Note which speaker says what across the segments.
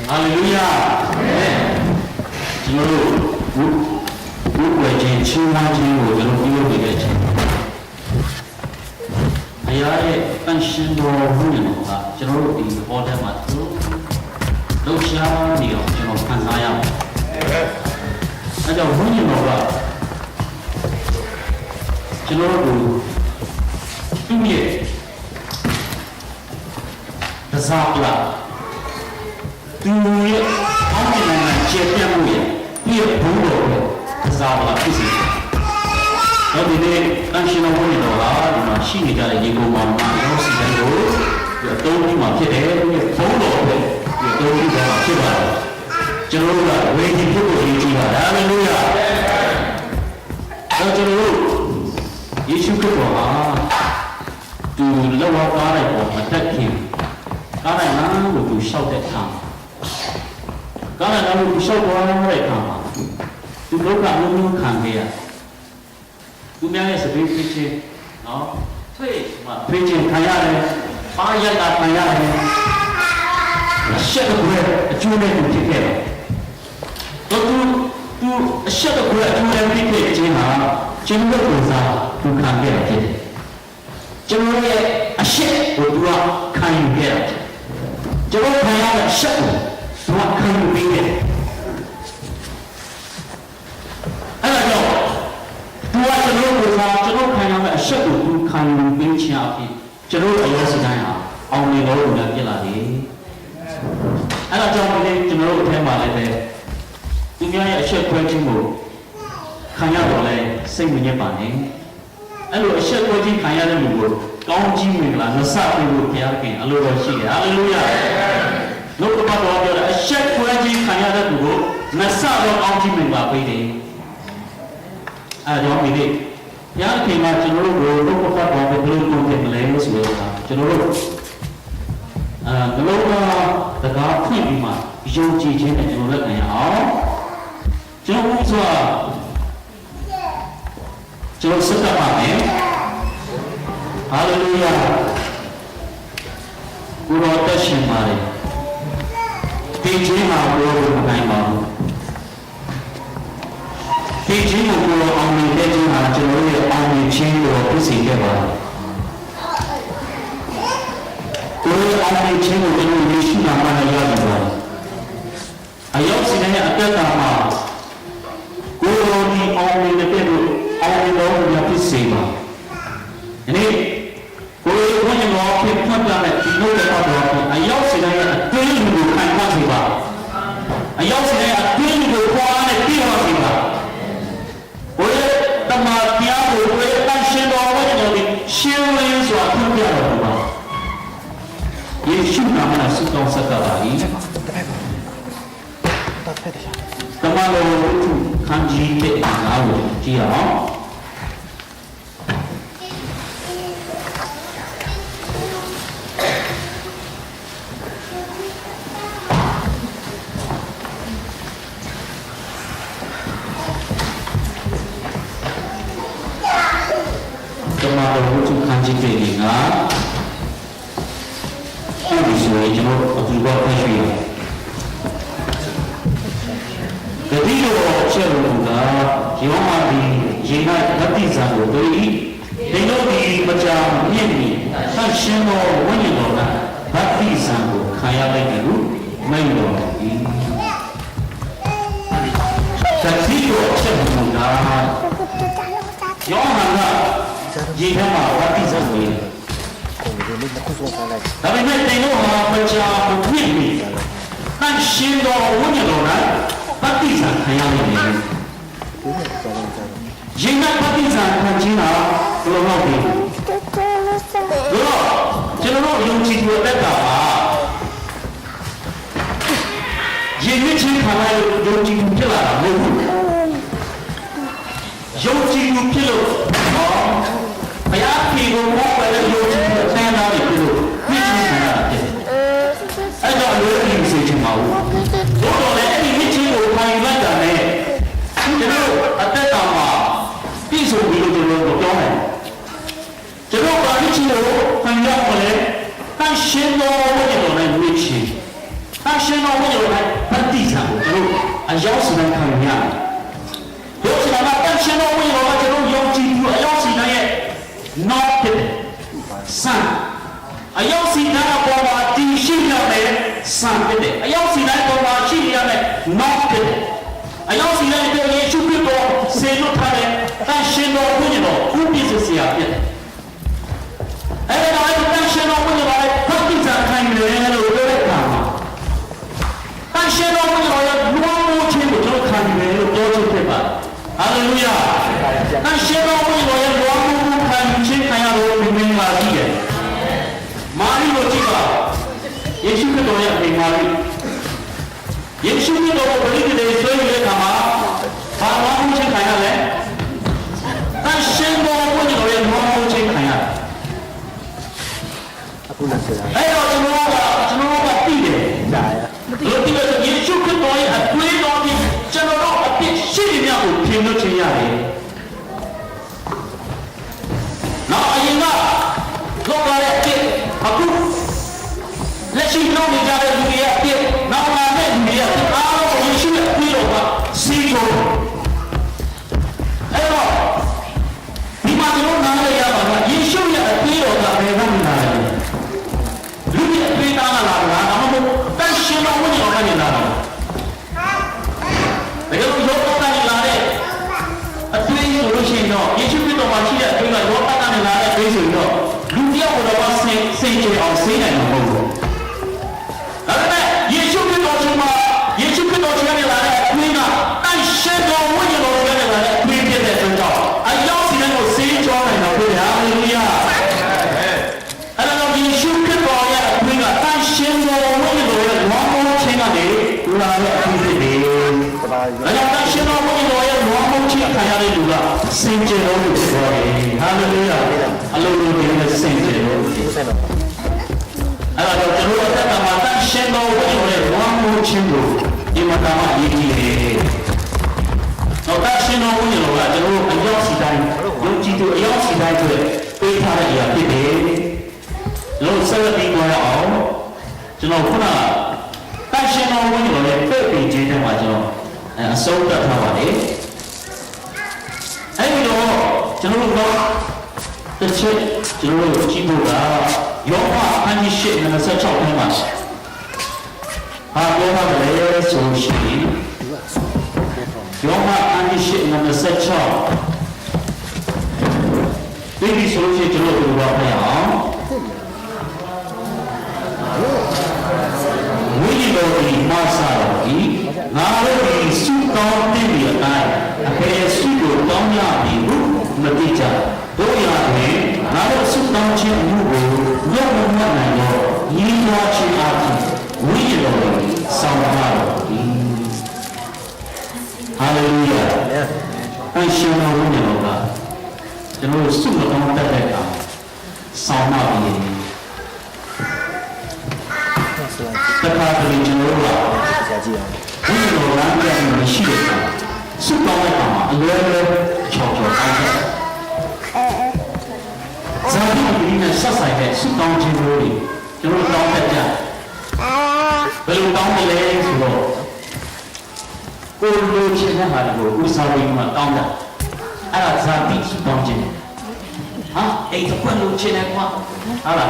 Speaker 1: 哈利路亚。ကျွန်တော်တို့ဘုရားချင်းချင်းဝါချင်းကိုကျွန်တော်ပြောပြခဲ့တယ်။အရာရဲ့ပန်းရှင်တော်ဘုရားကကျွန်တော်တို့ဒီဟောတဲ့မှာသူလှူရှားနေတော့ကျွန်တော်ခံစားရအောင်။အဲကြောင့်ဘုရားတော်ကကျွန်တော်တို့သူ့ရဲ့သစားပလာသူရဲ့အောင်းနိုင်ငံကျေပြတ်မှုရဲ့ဒီဘုံတော်ကိုသစားပလာဖြစ်စေတယ်။အဲဒီနေ့အန်ရှင်တော်ဘုရားတော်ကဒီမှာရှိနေကြတဲ့ရေကုန်ပေါ်မှာရောစီတိုင်းကိုတုံးပြီးမှဖြစ်တယ်ဒီဘုံတော်ကိုတုံးပြီးတော့ဖြစ်ပါတယ်။ကျွန်တော်တို့ကဝေဒီဖြစ်ဖို့ရည်ကြည်ပါဒါလည်းလို့ရ။အဲကျွန်တော်တို့ယေရှုခရစ်တော်ဟာသူလောက်ကားတဲ့ပေါ်မှာတက်ခင်ကားတိုင်းမှာလို့သူလျှောက်တဲ့အခါကားတိုင်းမှာလို့သူလျှောက်သွားတဲ့အခါမှာသူလောကအလုံးလုံးခံခဲ့ရသူများရဲ့စပင်းဖြစ်ခြင်းနော်ထွေးမှာဖြစ်ခြင်းခံရတယ်ပါရတာခံရတယ်ရှက်တဲ့ဘယ်အကျိုးနဲ့သူဖြစ်ခဲ့တယ်တော့သူအရှက်တဲ့ဘယ်အကျိုးနဲ့ဖြစ်ခဲ့ခြင်းဟာကျွန်တော်တို့ကသူခံခဲ့တာဖြစ်တယ်ကျွန်တော်ရဲ့အရှက်ကိုသူကခံယူခဲ့တာကျွန်တော်ခံရတဲ့အရှက်ကိုသူကခံယူပေးတယ်အဲ့ဒါကြောင့်သူကကျွန်တော်ကိုကျွန်တော်ခံရမယ့်အရှက်ကိုသူခံယူပေးခြင်းအဖြစ်ကျွန်တော်အရောစတိုင်းဟာအောင်မြင်တော်မူတာဖြစ်လာတယ်အဲ့ဒါကြောင့်ဒီကျွန်တော်တို့အထက်မှာလည်းပဲသူများရဲ့အရှက်ခွဲခြင်းကိုခံရတော့လဲစိတ်မညစ်ပါနဲ့အဲ့လိုအရှက်ခွဲခြင်းခံရတဲ့လူကိုကောင်းကြီးမင်္ဂလာနှစပေးဖို့ဘုရားခင်အလိုတော်ရှိတယ်ဟာလေလုယာလောကမှာတော့ပြောတယ်အရှက်ခွဲခြင်းခံရတဲ့လူကိုနှစတော့ကောင်းကြီးမင်္ဂလာပေးတယ်အဲ့တော့ဒီနေ့ဘုရားခင်ကကျွန်တော်တို့ကိုလောကမှာတော့ဘယ်လိုလုပ်ဖြစ်မလဲဆိုတော့ကျွန်တော်တို့ဘလုံးကတကားဖွင့်ပြီးမှယုံကြည်ခြင်းနဲ့ကျွန်တော်လက်ခံရအောင်ကျွန်တော်ဆိုတာကျွန်တော်စကားပါမယ်ဟာလေလုယာဘုရားတက်ရှင်ပါတယ်ဒီချင်းမှာဘုရားကိုနိုင်ပါဘူးဒီချင်းကိုဘုရားအောင်မြင်တဲ့ချင်းဟာကျွန်တော်ရဲ့အောင်မြင်ခြင်းကိုပြည့်စုံခဲ့ပါတယ်ဘုရားအောင်မြင်ခြင်းကိုကျွန်တော်ယေရှုနာမနဲ့ရပါမယ်အယောက်စီနဲ့အသက်တာမှာကိုယ်တော်ဒီအောင်မြင်တဲ့လို့အောင်မြင်တော်မူရာဖြစ်စေပါဒီနေ့ကိုယ်ဝိညာဉ်တော်ဖြစ်ဖတ်ပြတဲ့ဒီလိုတဲ့တော်အယောက်စီနဲ့အသွေးကိုခံမှတ်စေပါအယောက်စီနဲ့အသွေးကိုပွားနဲ့ပြည့်ဝစေပါကိုယ်တမန်တရားကိုကိုယ်တန်ရှင်တော်ဝိညာဉ်တော်ဒီရှင်းလင်းစွာဖတ်ပြတော်ပါယေရှုနာမနဲ့ဆုတောင်းဆက်တာပါ၏တမန်တော်ခန်းကြီးတဲ့အားကိုကြည့်အောင်တမန်တော်ခန်းကြီးတဲ့ကဒီဆိုရင်ကျွန်တော်အတူတူဖတ်ရှိရတတိယချက်လို့ကယောမဒီရေ၌ဗတ္တိဇံကိုတွေ့၏ဒီလိုဒီမကြာမြင့်ပြီးဆန့်ရှင်းသောဝိညာဉ်တော်ကဗတ္တိဇံကိုခံရလိုက်တယ်လို့မိန့်တော်၏တတိယချက်လို့ကယောဟန်ကရေထဲမှာဗတ္တိဇံကိုဒါပေမဲ့တင်လို့ဟာမကြာဘူးဖြစ်ပြီဆန့်ရှင်းသောဝိညာဉ်တော်ကဗတ္တိဇံခံရလိမ့်မယ်။ရင်ကဗတ္တိဇံခံခြင်းဟာဘယ်လိုလုပ်လဲ။ကျွန်တော်ယုံကြည်သူအတ္တပါရင်နဲ့ချင်းခံရလို့ယုံကြည်သူဖြစ်လာတာမဟုတ်ဘူး။ယုံကြည်သူဖြစ်လို့ဘုရားခင်ကိုမောပဲယုံကြည်သူဆန်းသားတယ်ဖြစ်လို့ပြည့်စုံခံရတာဖြစ်တယ်။အဲ့တော့လိုအပ်နေစေချင်ပါဘူး။ဘုရားလည်းအဲ့ဒီမြင့်ချင်းကိုခံယူလိုက်တာနဲ့ကျွန်တော်အသက်တာမှာပြည့်စုံပြီလို့ကျွန်တော်ပြောတယ်။ကျွန်တော်ဗာမြင့်ချင်းကိုခံရမလဲ။တန်ရှင်းသောဝိညာဉ်တော်နဲ့မြင့်ချင်းတန်ရှ ရှင်တော်ဝိညာဉ်တော်ပฏิစာကိုကျွန်တော်အရောက်စီတိုင်းခံရရတယ်။ဒီလိုဆိုတာကတန်ရှင်တော်ဝိညာဉ်တော်ကကျွန်တော်ယုံကြည်သူအရောက်စီတိုင်းရဲ့နောက်ဖြစ်တယ်။စံအရောက်စီတိုင်းအပေါ်မှာတည်ရှိရမယ်စံဖြစ်တယ်။အရောက်စီတိုင်းပေါ်မှာရှိရမယ်နောက်ဖြစ်တယ်။အရောက်စီတိုင်းတဲ့ယေရှုခရစ်တော်ဆေလွတ်ထားတဲ့တန်ရှင်တော်ဝိညာဉ်တော်ဥပ္ပစ္စစရာဖြစ်တယ်။အဲ့ဒါကတန်ရှင်တော်ဝိညာဉ်တော်ရဲ့ပฏิစာခံရတယ်လို့ပြောတဲ့အခါမှာတန်ရှင်တော်ဝိညာဉ်တော်ရဲ့လူအောင်မှုချင်းကိုကျွန်တော်ခံရတယ်လို့ပြောချင်ဖြစ်ပါတယ်။ဟာလေလုယာ။တန်ရှင်တော်ဝိညာဉ်တော်ရဲ့လူအောင်မှုခံခြင်းခံရလို့မြင်လာကြည့်တယ်။မာရိကိုကြည့်ပါယေရှုခရစ်တော်ရဲ့မိမာရိယေရှုခရစ်တော်ကိုပရိသေတွေဆွေးနွေးတဲ့အခါမှာဘာမှမချင်းခံရလဲတန်ရှင်တော်ဝိညာဉ်တော်ရဲ့လူအောင်မှုချင်းခံရတယ်
Speaker 2: အခုလည်းဆိုတာ
Speaker 1: အဲ့တော့ကျွန်တော်ကတည်တယ်
Speaker 2: ဒါရ
Speaker 1: ဒီလိုတည်လို့ယေရှုခရစ်တော်ရဲ့အသွေးတော်ကြီးကျွန်တော်တို့အပြစ်ရှိနေများကိုပြင်လို့ခြင်းရတယ်နောက်အရင်ကလောကရဲ့အပြစ်အခုလက်ရှိလုပ်နေကြတဲ့လူတွေရဲ့အပြစ်နောက်လာတဲ့လူတွေရဲ့အားလုံးကိုယေရှုရဲ့အသွေးတော်ကစီးကုန်အဲ့တော့ဒီမှာကျွန်တော်နားလည်ရပါမယ်ယေရှုရဲ့အသွေးတော်ကဘယ်ကနေလာလဲလူတွေအသွေးသားလာတာဒါမှမဟုတ်တန်ရှင်တော်ဝိညာဉ်တော်ကနေလာတာဘယ်လိုယောဂကနေလာတဲ့အသွေးဆိုလို့ရှိရင်တော့ယေရှုခရစ်တော်မှာရှိတဲ့အသွေးကယောဂကနေလာတဲ့အသွေးဆိုရင်တော့လူတယောက်ကတော့စိတ်ကြည်အောင်စိတ်နိုင်မှာမဟုတ်ဘူးဒါပေမဲ့ယေရှုခရစ်တော်ရှင်မှာယေရှုခရစ်တော်ရှင်ကနေလာတဲ့အသွေးကတန်ရှင်တော်ဝိညာဉ်တော်ကနေလာတဲ့အသွေးဖြစ်တဲ့အတွက်ကြောင့်အယောက်စီတိုင်းကိုစေးကြောနိုင်တာဖြစ်တယ်ဟာလေလုယာအဲ့တော့ယေရှုခရစ်တော်ရဲ့အသွေးကတန်ရှင်တော်ဝိညာဉ်တော်ရဲ့ဝမ်းမောခြင်းကနေလာတဲ့အသွေးဖြစ်တယ်
Speaker 2: တပါးရ
Speaker 1: အဲ့တော့တန်ရှင်တော်ဝိညာဉ်တော်ရဲ့ဝမ်းမောခြင်းခံရတဲ့လူကစင်ကြယ်တော်လို့ပြောတယ်ဟာလေလုယာအလိုလိုနဲ့စင်ကြယ်တော်
Speaker 2: ဒီဆက်တော့
Speaker 1: အဲ့တော့ကျွန်တော်အသက်ကမှာတန်ရှင်တော်ဝိညာဉ်ရဲ့ဝမ်းမိုးခြင်းကိုဒီမှာတာမရည်ကြည်တယ်။တော့တန်ရှင်တော်ဝိညာဉ်တော်ကကျွန်တော်အရောက်စီတိုင်းယုံကြည်သူအရောက်စီတိုင်းတွေပေးထားတဲ့အရာဖြစ်တယ်။လို့ဆက်လက်ပြီးပြောရအောင်ကျွန်တော်ခုနတန်ရှင်တော်ဝိညာဉ်တော်ရဲ့ပြည့်ပြည့်ခြင်းထဲမှာကျွန်တော်အဆုံးသတ်ထားပါတယ်။အဲဒီတော့ကျွန်တော်တို့တစ်ချက်ကျွန်တော်တို့ကြည့်ဖို့ကယောဟန်အခန်းကြီး၈ 26ထဲမှာဟာပြောတာလေဆိုရှင်ယောဟန်အခန်းကြီး၈ 26ဒီဆိုရှင်ကျွန်တော်တို့ဘာဖတ်ရအောင်ဝိညာဉ်တော်ဒီမဆာတော်ဒီငါတို့ဒီစုကောင်းတဲ့အတိုင်းအဖေစုကိုတောင်းရပြီလို့မသိကြတို့ရတယ်ငါတို့စုတောင်းခြင်းအမှုကိုရုပ်မမှတ်နိုင်တော့ညီးတွားခြင်းအပြင်ဝိညာဉ်တော်ကိုဆောင်ပါတော်ဒီဟာလေလုယာအရှင်တော်ဝိညာဉ်တော်ကကျွန်တော်စုမတောင်းတတ်တဲ့အခါဆောင်ပါပြီတခါတလေကျွန်တော်တို့က
Speaker 2: ဆရာကြည့်အောင်
Speaker 1: ဝိညာဉ်တော်လမ်းပြမရှိတဲ့အခါစုတောင်းတဲ့အခါမှာအလွယ်လွယ်ချော်ချော်တောင်းတယ်ဇာတိပရိနဲ့ဆက်ဆိုင်တဲ့ဆုတောင်းခြင်းတွေကျွန်တော်တောင်းတတ်ကြဘယ်လိုတောင်းတယ်လဲဆိုတော့ကိုယ်လိုချင်တဲ့ဟာကိုဥစားပြီးမှတောင်းတာအဲ့ဒါဇာတိဆုတောင်းခြင်းဟာအဲ့ဒါကိုလိုချင်တယ်ကွာဟာလား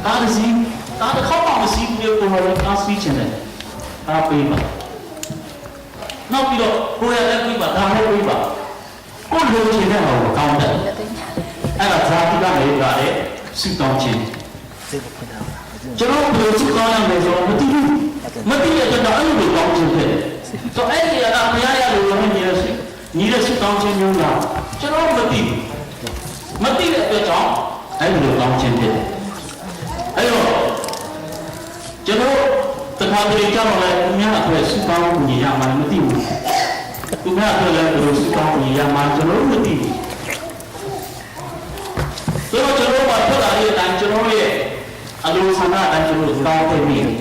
Speaker 1: ဒါစီဒါတစ်ခေါက်မှမစီးဘူးကိုယ်တော်ကစီးချင်တယ်အားပေးပါနောက်ပြီးတော့ကိုယ်ရလည်းပေးပါဒါလည်းပေးပါကိုယ်လိုချင်တဲ့ဟာကိုတောင်းတယ်အဲ့ဒါဇာတိကလည်းလာတဲ့ဆုတောင်းခြင်း
Speaker 2: စိတ်ဖွင့်တာ
Speaker 1: ကျွန်တော်ဘယ်လိုဆုတောင်းရမလဲဆိုတော့မသိဘူးမသိတဲ့အတွက်အဲ့လိုတောင်းခြင်းဖြစ်တယ်ဆိုအဲ့ဒီကဘုရားရလို့လည်းညီတဲ့ဆုတောင်းခြင်းမျိုးလားကျွန်တော်မသိဘူးမသိတဲ့အတွက်ကြောင့်အဲ့လိုတောင်းခြင်းဖြစ်တယ်အဲ့တော့ကျွန်တော်တခါတလေကြောက်တော့လည်းသူများအတွက်ဆုတောင်းညီရမှမသိဘူးသူများအတွက်လည်းဘယ်လိုဆုတောင်းညီရမှကျွန်တော်မသိဘူးဆိုတော့ကျွန်တော်ဘာဖြစ်လာလဲအတိုင်းကျွန်တော်ရဲ့အလိုဆန္ဒအတိုင်းကျွန်တော်တောင်းပေးမိတယ်။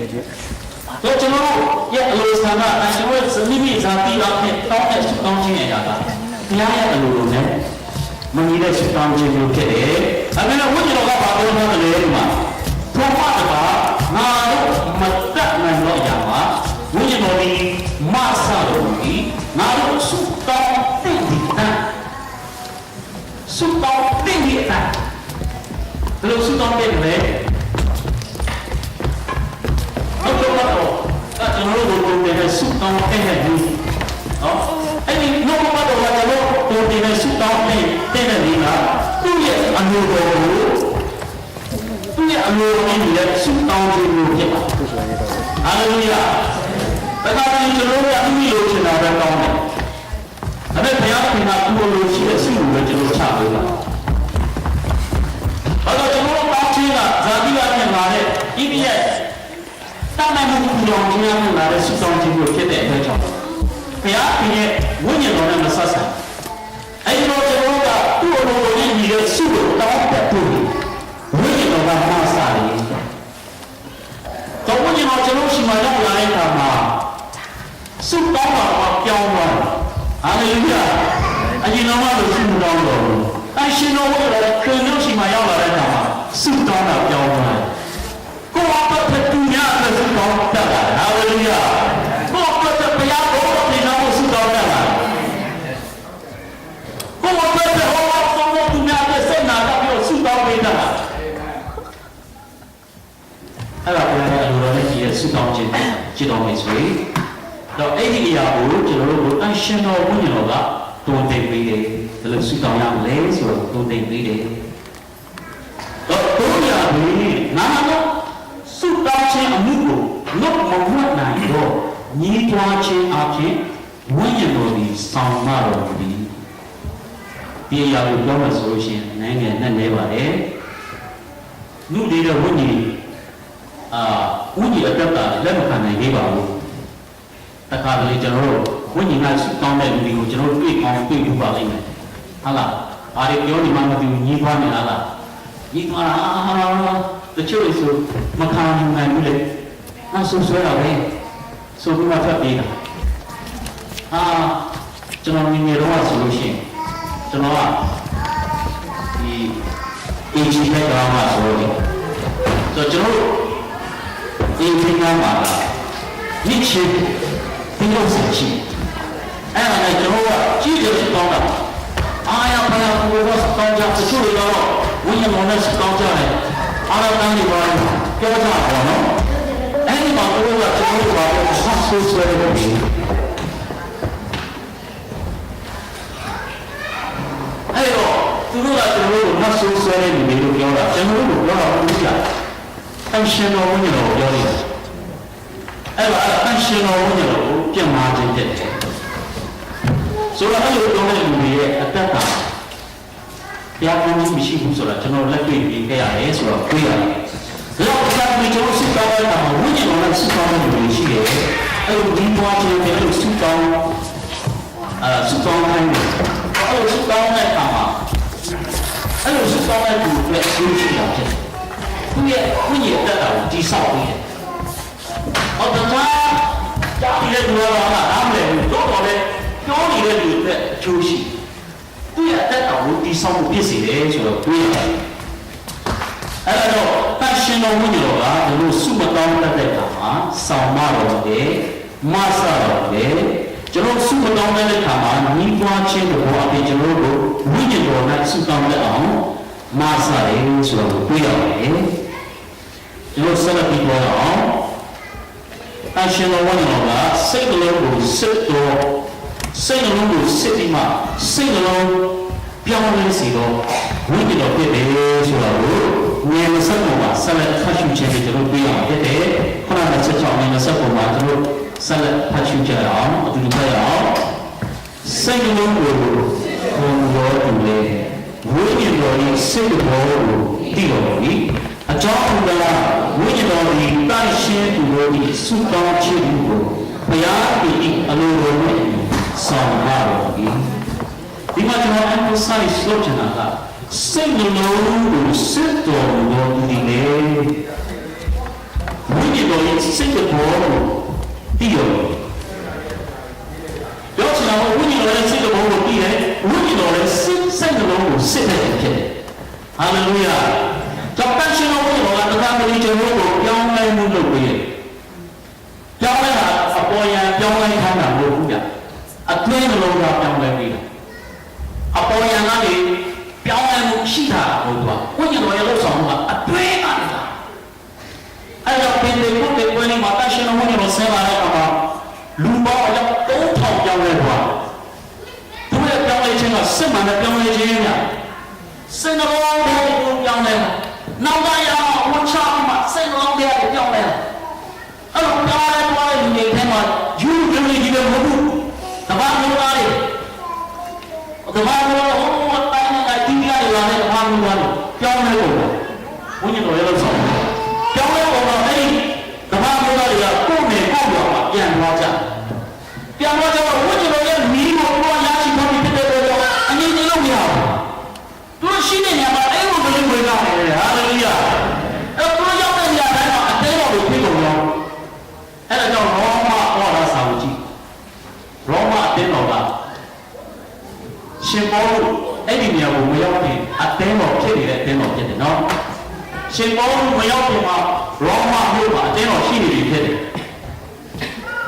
Speaker 1: ဆိုကျွန်တော်ရဲ့အလိုဆန္ဒအတိုင်းကျွန်တော်ဇနီးမိသားစုအဖြစ်တောင်းတဲ့ဆုတောင်းခြင်းရတာဘုရားရဲ့အလိုလိုနဲ့မညီတဲ့ဆုတောင်းခြင်းမျိုးဖြစ်တယ်။ဒါပေမဲ့ဝိညာဉ်တော်ကဘာပြောမှလဲဒီမှာဘုရားတပါငါတို့မတတ်နိုင်တော့ရ ဝိညာဉ်တော်ဒီမဆလို့ဒီငါတို့ဆုတောင်းတဲ့ဒီတာဆုတောင်းတဲ့ဒီတာဘယ်လိုဆုတောင်းတဲ့လဲဟုတ်တော့ကျွန်တော်တို့ကိုယ်တိုင်ဆုတောင်းတဲ့ဒီနော်အဲ့ဒီနှုတ်ကပတ်တော်ကကျွန်တော်တို့ကိုယ်တိုင်ဆုတောင်းတဲ့ဒီကသူ့ရဲ့အမျိုးတော်ကိုသူ့ရဲ့အမျိုးတော်ကြီးရဲ့ဆုတောင်းခြင်းလို့ဖြစ်ပါတယ်ဟာလေလုယာဒါကလည်းကျွန်တော်တို့ကမိလို့ချင်တာပဲကောင်းတယ်ဒါပေမဲ့ဘုရားခင်ကသူ့လိုရှိတဲ့ဆုကိုပဲကျွန်တော်ချပေးတာအဲ့တော့ကျွန်တော်တို့ပေါင်းချင်းကဇာတိကနဲ့လာတဲ့ဤပြည့်တာမန်မှုပူလောင်ခြင်းနဲ့လာတဲ့ဆုတောင်းခြင်းကိုဖြစ်တဲ့အတွက်ကြောင့်ဘုရားခင်ရဲ့ဝိညာဉ်တော်နဲ့မဆက်ဆံအဲ့ဒီတော့ကျွန်တော်တို့ကသူ့လိုရည်ရည်ဆုကိုတောင်းတတ်ဖို့ဝိညာဉ်တော်ကမဆာတယ်တော့ဝိညာဉ်တော်ကျွန်တော်ရှိမှရောက်လာတဲ့အခါမှာဆုတောင်းတာပြောင်းသွားတယ်ဟာလေလုယာအရင်တော့လို့ဆုတောင်းတော့အရှင်တော်ကလည်းခရစ်တော်ရှိမှရောက်လာတဲ့အခါမှာဆုတောင်းတာပြောင်းသွားတယ်ကိုယ့်အပတ်တူရတဲ့ဆုတောင်းတတ်တာဟာလေလုယာကိုယ့်အပတ်ဘုရားကိုပြင်လာဖို့ဆုတောင်းတတ်တာကိုယ့်အပတ်ဟောတော့တူရတဲ့စိတ်နာတတ်ပြီးဆုတောင်းပေးတတ်တာအဲ့ဒါဘုရားရဲ့အလိုတော်နဲ့ကြည်ရဲ့ဆုတောင်းခြင်းကြည်တော်မယ်ဆိုရင်တော့အဲ့ဒီအရာကိုကျွန်တော်တို့အရှင်တော်ဝိညာဉ်တော်ကတုံ့တင်ပေးတယ်ဘယ်လိုဆုတောင်းရမလဲဆိုတော့တုံ့တင်ပေးတယ်တော့ဘုရားကနာမတော်ဆုတောင်းခြင်းအမှုကိုလွတ်မဝတ်နိုင်တော့ညီးတွားခြင်းအပြင်ဝိညာဉ်တော်ဒီဆောင်မတော်ဒီဒီအရာကိုပြောမှဆိုလို့ရှိရင်နိုင်ငံနဲ့နေပါတယ်လူတွေရဲ့ဝိညာဉ်ဝိညာဉ်အတ္တကလက်မခံနိုင်သေးပါဘူးတခါတလေကျွန်တော်တို့ဝိညာဉ်ကဆုတောင်းတဲ့လူတွေကိုကျွန်တော်တို့တွေ့ကောင်းတွေ့ဘူးပါလိမ့်မယ်ဟုတ်လားဘာတွေပြောနေမှမသိဘူးညီးပွားနေလားညီးပွားတချို့ဆိုမခံနိုင်ဘူးလေနောက်ဆိုဆွဲတာပဲဆိုပြီးမှဖတ်ပေးတာကျွန်တော်ငယ်ငယ်တော့ဆိုလို့ရှိရင်ကျွန်တော်ကဒီ AG ဘက်ကမှဆိုတော့ကျွန်တော်ဒီပင်ကမှာနိချေဒီလိုဆက်ချီအဲ့ဒါလည်းကျွန်တော်ကကြည့်ရတောင်းတာအားရပါရဘုရားတောင်းကြတချို့တွေတော့ဝိညာဉ်တော်နဲ့တောင်းကြတယ်အားရတန်းတွေပါပြောကြပါတော့အဲ့ဒီမှာဘုရားကကျွန်တော်တို့ကဆက်ဆွဆွဲနေတယ်အဲ့တော့သူတို့ကကျွန်တော်တို့မဆွဆွဲနေတယ်လို့ပြောတာကျွန်တော်တို့ကပြောတာဘူးကြာအရှင်တော်ဝိညာဉ်တော်ပြောတယ်အဲ့တော့အရှင်တော်ဝိညာဉ်တော်ကိုပြန်လာခြင်းဖြစ်တယ်ဆိုတော့အဲ့လိုပြောတဲ့လူတွေရဲ့အတ္တကတရားပေါ်မှုမရှိဘူးဆိုတာကျွန်တော်လက်တွေ့ပြီးခဲ့ရတယ်ဆိုတော့တွေ့ရတယ်လောက်သာပြီးကျွန်တော်စစ်တောင်းတဲ့အခါမှာဝိညာဉ်တော်နဲ့စစ်တောင်းတဲ့လူတွေရှိတယ်အဲ့လိုဒီပွားခြင်းတွေလို့စစ်တောင်းစစ်တောင်းတိုင်းတယ်အဲ့လိုစစ်တောင်းတဲ့အခါမှာအဲ့လိုစစ်တောင်းတဲ့လူတွေဆွေးရှိတာဖြစ်တယ်သူရဲ့ဝိညာဉ်တက်တာကိုတိဆောက်ပြီးတယ်။အော်တော့ကြားပြီးတဲ့လူတော်ကအားမလဲဘူး။တော့လည်းပြောနေတဲ့လူတွေအကျိုးရှိသူရဲ့တက်တာကိုတိဆောက်ဖို့ဖြစ်စေတယ်ဆိုတော့တွေးရတယ်။အဲ့တော့တန်ရှင်တော်ဝိညာဉ်တော်ကဒီလိုစုမတောင်းတတ်တဲ့အခါမှာဆောင်မတော်တယ်မဆတော်တယ်ကျွန်တော်စုမတောင်းတဲ့အခါမှာညီးပွားခြင်းကိုအပြင်ကျွန်တော်တို့ဝိညာဉ်တော်နဲ့စုတောင်းတဲ့အောင်မဆတယ်ဆိုတော့တွေးရတယ်။ကျွန်တော်ဆက်လက်ပြီးပြောအောင်အရှင်တော်ဝိညာဉ်တော်ကစိတ်ကလေးကိုစစ်တော်စိတ်ကလေးကိုစစ်ပြီးမှစိတ်ကလေးပြောင်းလဲစီတော့ဝိညာဉ်တော်ဖြစ်တယ်ဆိုတော့ငြိမ်ဆက်ပေါ်မှာဆက်လက်ဖတ်ရှုခြင်းတွေကျွန်တော်တွေ့ရအောင်ဖြစ်တယ်ခုနကဆက်ချောင်းနေဆက်ပေါ်မှာကျွန်တော်ဆက်လက်ဖတ်ရှုကြရအောင်အတူတူဖတ်ရအောင်စိတ်ကလေးကိုဘုံတော်တူလေဝိညာဉ်တော်ရဲ့စိတ်တော်ကိုတည်တော်ပြီအကြောင်းကဝိညာဉ်တော်ဒီတန်ရှင်းသူတို့ဒီစုတောင်းခြင်းကိုဘုရားဒီအလိုတော်နဲ့ဆောင်ရတော်ဒီဒီမှာကျွန်တော် emphasize လုပ်ချင်တာကစိတ်နှလုံးကိုစစ်တော်မူဒီလေဝိညာဉ်တော်ရဲ့စိတ်တော်ကိုတည်တော်ပြောချင်တာကဝိညာဉ်တော်ရဲ့စိတ်တော်ကိုတည်တယ်ဝိညာဉ်တော်ရဲ့စိတ်နှလုံးကိုစစ်တဲ့ဖြစ်တယ်ဟာလေလုယာတော့တန်ရှင်တော်ဝိညာဉ်တော်ကတခါတလေကျွန်တော်တို့ပြောင်းလဲမှုလုပ်ပေးတယ်ပြောင်းလဲတာအပ အတွင်းနှလုံးသားပြောင်းလဲပြီးတာအပေါ်ယံကနေပြောင်းလဲမှုရှိတာဟုတ်ကွာဝိညာဉ်တော်ရဲ့လှုပ်ဆောင်မှုကအတွင်းကနေလာအဲ့တော့ပင်တွေဘုတ်တွေပွဲလေးမှာတရှင်တော်ဝိညာဉ်တော်ဆင်းလာတဲ့အခါမှာလူပေါင်းအယောက်3000ပြောင်းလဲသွားသူရဲ့ပြောင်းလဲခြင်းကစစ်မှန်တဲ့ပြောင်းလဲခြင်းများစိတ်နှလုံးကိုပြောင်းလဲနောက်သားရအောင်ဝချမှာစိတ်နှလုံးတွေကိုပြောင်းလဲအဲ့တော့ပြောင်းလဲသွားတဲ့လူတွေထဲမှာယူလူတွေကြီးပဲမဟုတ်ဘူးတဘာမျိုးသားတွေတဘာမျိုးဟိုတိုင်းနဲ့တီးရရတဲ့တဘာမျိုးသားတွေပြောင်းလဲကုန်တယ်ဝိညာဉ်တော်ရဲ့လို့ဆိုပြောင်းလဲကုန်တော့အဲ့ဒီတဘာမျိုးသားတွေကကိုယ်နဲ့ကိုယ်ပြောင်းမှာပြန်သွားကြပြန်သွားကြတော့ဝိညာဉ်တော်ရဲ့မီးကိုပေါ်ရရှိဖို့ဖြစ်တဲ့အတွက်အငြင်းကြီးလို့မရဘူးသူရှိတဲ့ညမှာအဲ့လိုမျိုးဝင်လာတယ်ဟာလေလုယာအဲ့တော့ရောက်တဲ့ညတိုင်းမှာအသေးတော်ကိုဖြစ်ကုန်ရောအဲ့ဒါကြောင့်ရောမဟောတာစာကိုကြည့်ရောမအတင်းတော်ကရှင်ပေါလုအဲ့ဒီနေရာကိုမရောက်ခင်အတင်းတော်ဖြစ်နေတဲ့အတင်းတော်ဖြစ်တယ်နော်ရှင်ပေါလုမရောက်ခင်မှာရောမမြို့မှာအတင်းတော်ရှိနေပြီဖြစ်တယ်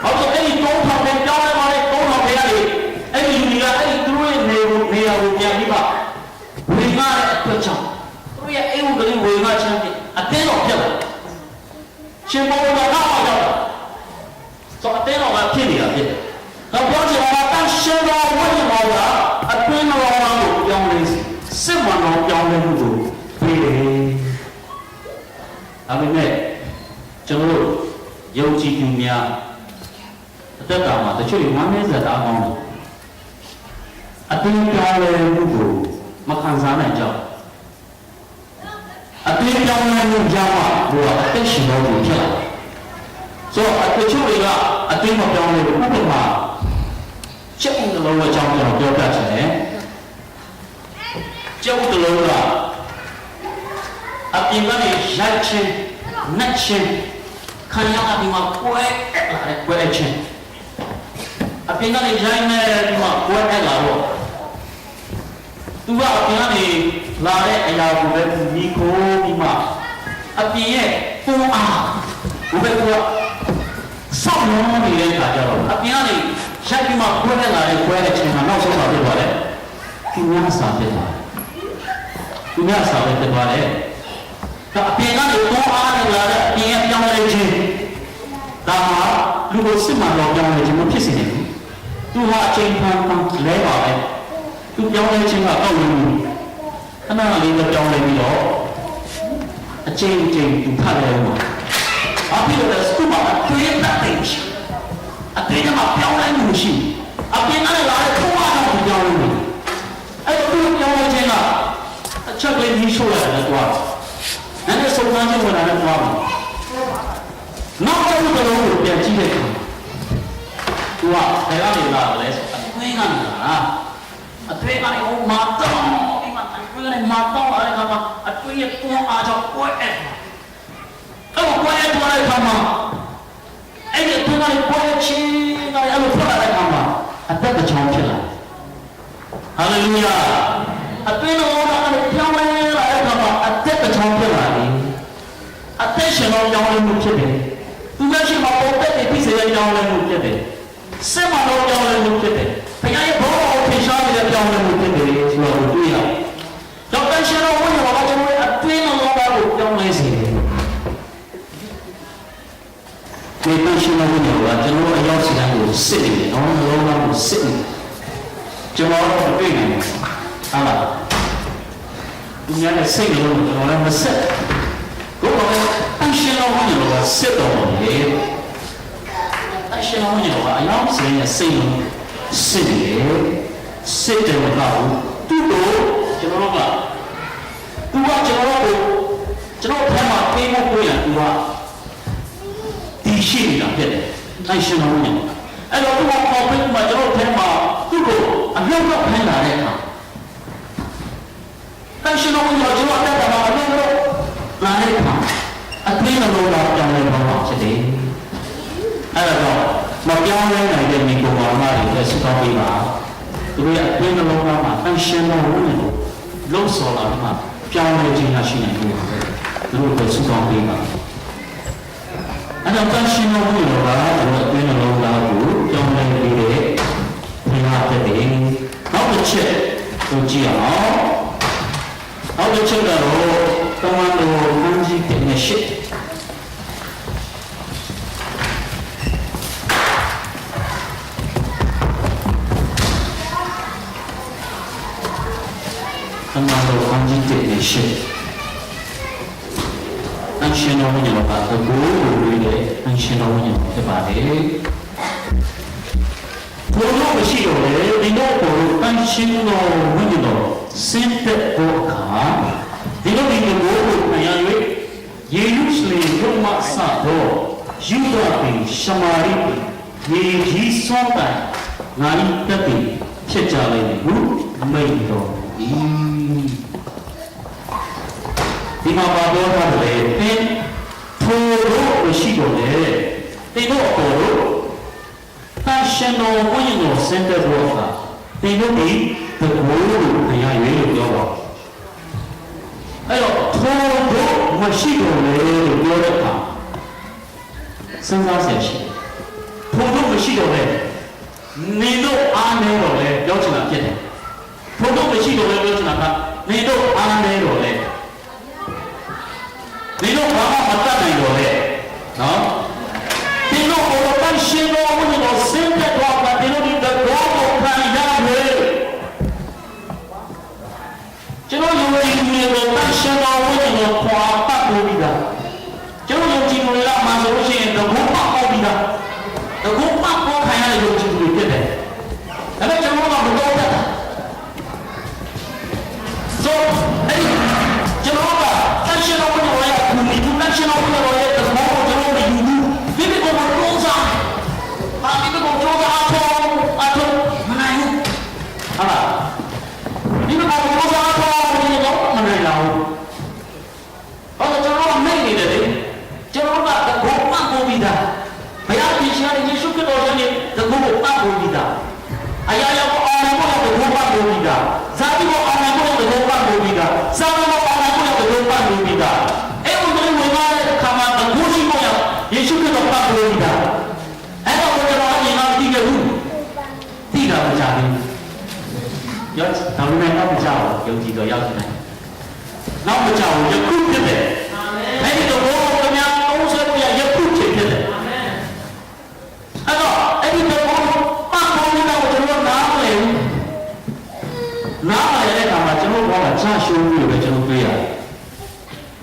Speaker 1: ဟုတ်ကဲ့အဲ့ဒီတုံးထောင်နဲ့ပြောင်းလဲသွားတဲ့တုံးထောင်တွေကနေအဲ့ဒီလူတွေကအဲ့ဒီသူတို့ရဲ့နေရာကိုပြန်ပြီးပါဝင်လာတဲ့အတွက်ကြောင့်သူတို့ရဲ့အိမ်ကလေးဝင်လာခြင်းဖြင့်အတင်းတော်ဖြစ်လာရှင်ပေါလုကတော့ရောက်တာဆိုအတင်းတော်ကဖြစ်နေတာဖြစ်တယ်တော့ပြောချင်တာကတန်ရှင်းတော်ဝိညာဉ်တော်ကအအတွင်းတော်ကိုပြောင်းလဲစစ်မှန်တော်ပြောင်းလဲမှုကိုပြီးတယ်ဒါပေမဲ့ကျွန်တော်တို့ယုံကြည်သူများအသက်တာမှာတချို့ဝမ်းနည်းစရာကောင်းတယ်အတွင်းပြောင်းလဲမှုကိုမခံစားနိုင်ကြဘူးအတွင်းပြောင်းလဲမှုကြောင့်ဘုရားအသက်ရှင်တော်ကိုဖြစ်လာဆိုတော့တချို့တွေကအတွင်းမပြောင်းလဲဘူးဥပမာကျုပ်တလုံးအကြောင်းကျွန်တော်ပြောပြချင်တယ်ကျုပ်တလုံးကအပြင်ကနေရိုက်ချင်းနှက်ချင်းခံရပြီးမှကွဲလာတယ်ကွဲချင်းအပြင်ကနေရိုက်နေပြီးမှကွဲလာတော့သူကအပြင်ကနေလာတဲ့အရာကိုပဲညီကိုပြီးမှအပြင်ရဲ့ပုံအားဘယ်လိုဆောင်းနေတဲ့အခါကျတော့အပြင်ကနေရိုက်ပြီးမှကွဲလာတဲ့ကွဲတဲ့ချင်းမှာနောက်ဆုံးမှာဖြစ်သွားတယ်သူများစာဖြစ်သွားတယ်သူများစာပဲဖြစ်သွားတယ်ဒါအပြင်ကနေပုံအားနဲ့လာတဲ့အပြင်ရဲ့ပြောင်းလဲခြင်းဒါမှလူကိုစစ်မှန်တော့ပြောင်းလဲခြင်းမဖြစ်စေနိုင်ဘူးသူဟာအချိန်ခံလဲပါပဲသူပြောင်းလဲခြင်းကကောက်လို့ခဏလေးပဲပြောင်းလဲပြီးတော့အချိန်သူဖတ်လဲဦးမှာအပြင်ကစကူပါတွေ့တဲ့တိတ်အပြင်မှာပြောင်းလဲမှုရှိအပြင်ကလည်းလာတဲ့ပုံအားတော့ပြောင်းလဲမှုအဲ့တော့သူပြောင်းလဲခြင်းကအချက်ကလေးကြီးရှိုးလာတယ်ကွာအဲ့ဒါစုံစမ်းခြင်းဝင်လာတဲ့ကွာနောက်တစ်ခုတော့ပြန်ကြည့်တဲ့အခါသူကဘယ်ကနေလာလဲဆိုအသွေးကနေလာအသွေးကနေဟိုမှာတော့ဒီမှာအသွေးကနေမှာတော့အဲ့ဒါကအသွေးရဲ့ပုံအားကြောင့်ကွဲအဲ့တော့ကွဲသွားတဲ့အခါမှာအဲ့ဒီသူကလည်းပေါ်ချင်းကလည်းအဲ့လိုထွက်လာတဲ့အခါမှာအသက်တစ်ချောင်းဖြစ်လာဟာလေလုယာအတွင်းတော်ကလည်းပြောင်းလဲလာတဲ့အခါမှာအသက်တစ်ချောင်းဖြစ်လာတယ်အသက်ရှင်တော်ပြောင်းလဲမှုဖြစ်တယ်သူမရှိမှာပေါ်တဲ့ပြည့်စည်ပြောင်းလဲမှုဖြစ်တယ်စစ်မှန်တော်ပြောင်းလဲမှုဖြစ်တယ်ဘုရားရဲ့ဘောတော်ကိုထင်ရှားနေတဲ့ပြောင်းလဲမှုဖြစ်တယ်ဆိုတော့တွေ့ရတော့တန်ရှင်တော်ဝိညာဉ်တော်ကကျွန်တော်ရဲ့အတွင်းတော်ကိုပြောင်းလဲစေတယ်ဒီတန်ရှင်တော်ဝိညာဉ်ကကျွန်တော်အရောက်စီတိုင်းကိုစစ်နေတယ်။နော်လုံးဝကိုစစ်နေတယ်။ကျွန်တော်တော့တွေ့နေတယ်။ဟာလား။ဒီညနေစိတ်လုံးကိုကျွန်တော်လည်းမစစ်။ကိုယ်ကတန်ရှင်တော်ဝိညာဉ်ကစစ်တော်တယ်။တန်ရှင်တော်ဝိညာဉ်ကအရောက်စီတိုင်းစိတ်လုံးစစ်နေတယ်။စစ်တယ်မဟုတ်ဘူး။သူ့ကိုကျွန်တော်ကသူကကျွန်တော်ဖမ်းမှာပေးဖို့ကိုရသူကရှိနေတာဖြစ်တယ်။အဲ့ရှင်တော်ဝင်တယ်။အဲ့တော့သူကပေါ်ပြီးမှကျွန်တော်ထဲမှာသူ့ကိုအလုပ်လုပ်ခိုင်းလာတဲ့အခါအဲ့ရှင်တော်ဝင်တော့ကျွန်တော်တက်တာအလုပ်လုပ်လာတဲ့အခါအသိနှလုံးသားပြောင်းလဲသွားမှာဖြစ်တယ်။အဲ့တော့မပြောင်းလဲနိုင်တဲ့မိကိုယ်ပေါ်မှာလည်းစကောင်းပြီးပါသူရဲ့အသိနှလုံးသားမှာအဲ့ရှင်တော်ဝင်တယ်လုံးစော်လာမှပြောင်းလဲခြင်းရှိနိုင်လို့သူတို့ကိုစကောင်းပြီးပါအဲ့တော့တန်ရှင်တော်ဘုရားကအတွင်းလုံးသားကိုကြောင်းလဲပြီးတဲ့ဘု ချက်ကိုကြည့်အောင်နောက်တစ်ချက်ကတော့တမန်တော်ခန်းကြီးတဲ့ရှစ်တမန်တော်ခန်းကြီးတဲ့ရှစ်အရှင်တော်မြတ်ကတကူလို့ပြောတယ်အရှင်တော်မြတ်ဖြစ်ပါတယ်ဘုရားမရှိတော့လေဒီတော့ဘုရားအရှင်တော်ဝိညာဉ်တော်စင်တဲ့ဘောခါဒီလိုဒီလိုကိုအရာ၍ယေရုရှလင်မြို့မှာစတော့ယူဒာပြည်ရှမာရိပြည်ယေကြီးစွန်တိုင်ငါဤတက်တည်ဖြစ်ကြလိမ့်မယ်ဟုမိန့်တော်ဒီမှာပါပြောထားတယ်သင်ထိုတို့မရှိတော့လေသင်တို့ပေါ်လို့တန်ရှင်တော်ဝိညာဉ်တော်စင်တဲ့ဘောခါသင်တို့ဒီတကူလို့အရာ၍လို့ပြောပါအဲ့တော့ထိုတို့မရှိတော့လေလို့ပြောတဲ့အခါစဉ်းစားဆင်ရှိထိုတို့မရှိတော့လေနေတို့အားနေတော့လေပြောချင်တာဖြစ်တယ်ထိုတို့မရှိတော့လေပြောချင်တာကနေတို့အားနေတော့လေနေတို့ဘာမှမတတ်နိုင်တော့လေနော်ဒီလိုဘုရားရှင်တော်ဝိညာဉ်တော်စင်တဲ့တော့ကဒီလိုဒီတော့ကိုခံရတယ်ကျွန်တော်ယုံကြည်သူတွေကိုတန်ရှင်တော်ဝိညာဉ်တော်ခွာပတ်လို့ပြီးတာကျွန်တော်ယုံကြည်သူတွေကမှဆိုလို့ရှိရင်တကူပတ်ပေါ့ပြီးတာတကူပတ်ပေါ့ခံရတဲ့ယုံကြည်သူတွေဖြစ်တယ်ဒါပေမဲ့ကျွန်တော်ကမတော်တတ်တာဆိုအဲ့ဒီကျွန်တော်ကတန်ရှင်တော်ဝိညာဉ်တော်ရဲ့ကူညီတန်ရှင်တော်ဝိညာဉ်တော်ရဲ့တကူကိုကျွန်တော်တို့ယူဒီလိုကိုပုံစံဟာဒီလိုကိုကျွန်တော်အထောမနိုင်ဘူးဟာလားဒီလိုကိုပုံစံမနိုင်တော့ဟောကျွန်တော်မိတ်နေတယ်လေကျွန်တော်ကတကူပတ်ကိုပြီးတာဘုရားရှင်ရှင်ယေရှုခရစ်တော်ရဲ့တကူကိုပတ်ကိုပြီးတာအရာရာကိုအောင်နိုင်ဖို့တကူပတ်ကိုပြီးတာဇာတိကိုအောင်နိုင်ဖို့တကူပတ်ကိုပြီးတာစာမကိုအောင်နိုင်ဖို့တကူပတ်ကိုပြီးတာအဲ့ဒီလိုဝင်လာတဲ့ခါမှာတကူရှိဖို့ယေရှုခရစ်တော်ပတ်ကိုပြီးတာအဲ့တော့ကျွန်တော်အရင်ကသိခဲ့ဘူးသိတာမကြဘူးရောဒါပေမဲ့တော့မကြောက်ယုံကြည်တော်ရောက်နေနောက်မကြောက်ယခုဖြစ်တယ်အာမင်အဲ့ဒီတော့ဘုရားခင်ဗျာသုံးဆွဲပြယခုဖြစ်တယ်အာမင်အဲ့တော့အဲ့ဒီတော့ပတ်ပေါ်နေတာကိုကျွန်တော်နားမလည်ဘူးနားမလည်တဲ့အခါမှာကျွန်တော်ကချရှုံးပြီးပဲကျွန်တော်တွေ့ရတယ်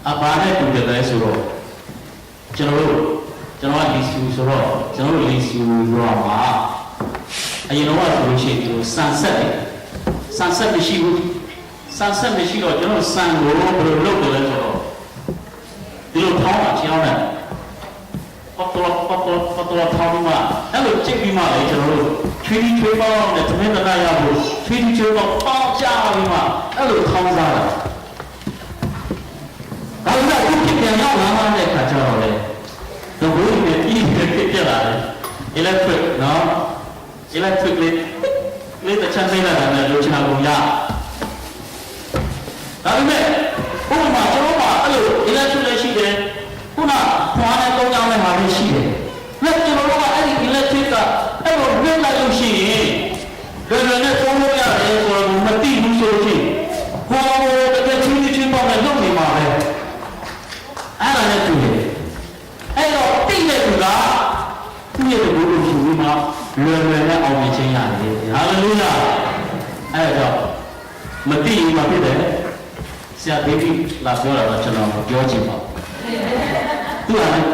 Speaker 1: အဘာနဲ့တူတယ်လဲဆိုတော့ကျွန်တော်ကလီဆူဆိုတော့ကျွန်တော်လီဆူရောမှာအရင်တော့ဆိုလို့ရှိရင်ဒီလိုဆန်ဆက်မရှိဘူးဆန်ဆက်မရှိတော့ကျွန်တော်ဆန်ကိုဘယ်လိုလုပ်တယ်လဲဆိုတော့ဒီလိုထောင်းတာချောင်းတယ်ပတ်တော်ထောင်းမှာအဲ့လိုချိန်ပြီးမှလေကျွန်တော်တို့ချွေးပေါင်းနဲ့သမင်းတနာရဖို့ချွေးပေါင်းပေါကြပြီးမှအဲ့လိုထောင်းစားတာဒါကအခုပြန်ရောက်လာတဲ့အခါကျတော့လေဒီဘိုးကြီးနဲ့ပြီးပြလာတယ် electric နော် electric လေးတချမ်းသိလာတာနဲ့လိုချင်တာကိုရဒါပေမဲ့ဥပမာကျွန်တော်ကအဲ့လို electric လေးရှိတယ်ခုနခွာနဲ့သုံးကြောင်းနဲ့ဟာလေးရှိတယ်လက်ကျွန်တော်ကအဲ့ဒီ electric ကအဲ့လိုလွှင့်လိုက်လို့ရှိရင်လွယ်လွယ်နဲ့သုံးလို့ရတယ်ဆိုတော့မသိဘူးဆိုလို့ရှိရင်ဟောတကယ်ချင်းပေါက်နဲ့လုပ်နေမှာပဲအဲ့ဒါနဲ့တူတယ်အဲ့တော့သိတဲ့သူကသူ့ရဲ့ဘုရားရှင်ကြီးမှာလွယ်လွယ်နဲ့အောင်မြင်ခြင်းရတယ်ဟာလေလုယာအဲ့တော့မသိရင်မဖြစ်တယ်ဆရာဒေးဗစ်လာပြောတာတော့ကျွန်တော်ပြောချင်ပါသူကလည်း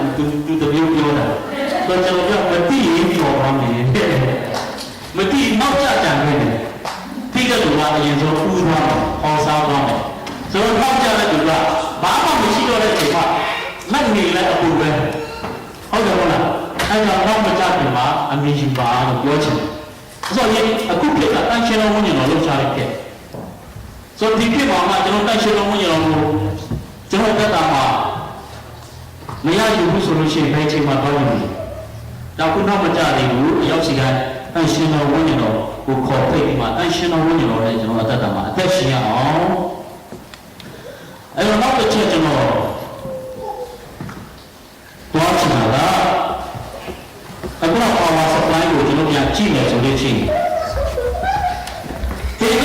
Speaker 1: သူတမျိုးပြောတာတော့ကျွန်တော်ပြောမသိရင်ပြောပါမယ်မသိနောက်ကျကြံနေတယ်သိတဲ့လူကအရင်ဆုံးဥသွားတယ်ဟောစားသွားတယ်ဆိုတော့နောက်ကျတဲ့လူကဘာမှမရှိတော့တဲ့ချိန်မှာမက်နေလည်းအပူပဲဟုတ်တယ်ဟုတ်လားအဲ့တော့နောက်မကြခင်မှာအမြင်ရှိပါလို့ပြောချင်တယ်ဆိုတော့အခုပြတာတန်ရှင်တော်ဝိညာဉ်တော်လှုပ်ရှားလိုက်ခဲ့ဆိုဒီဖြစ်မှာကျွန်တော်တန်ရှင်တော်ဝိညာဉ်တော်ကိုကျွန်တော်တက်တာမှာမရယူဘူးဆိုလို့ရှိရင်ဘယ်ချိန်မှာတော့ယူတော့ခုနောက်မကြသေးဘူးအရောက်စီကတန်ရှင်တော်ဝိညာဉ်တော်ကိုခေါ်ဖိတ်ပြီးမှတန်ရှင်တော်ဝိညာဉ်တော်နဲ့ကျွန်တော်တက်တာမှာအသက်ရှင်ရအောင်အဲ့တော့နောက်တစ်ချက်ကျွန်တော်သွားချင်တာကအခုတော့ power supply ကိုကျွန်တော်ပြန်ကြည့်မယ်ဆိုလို့ရှိရင်ဒီက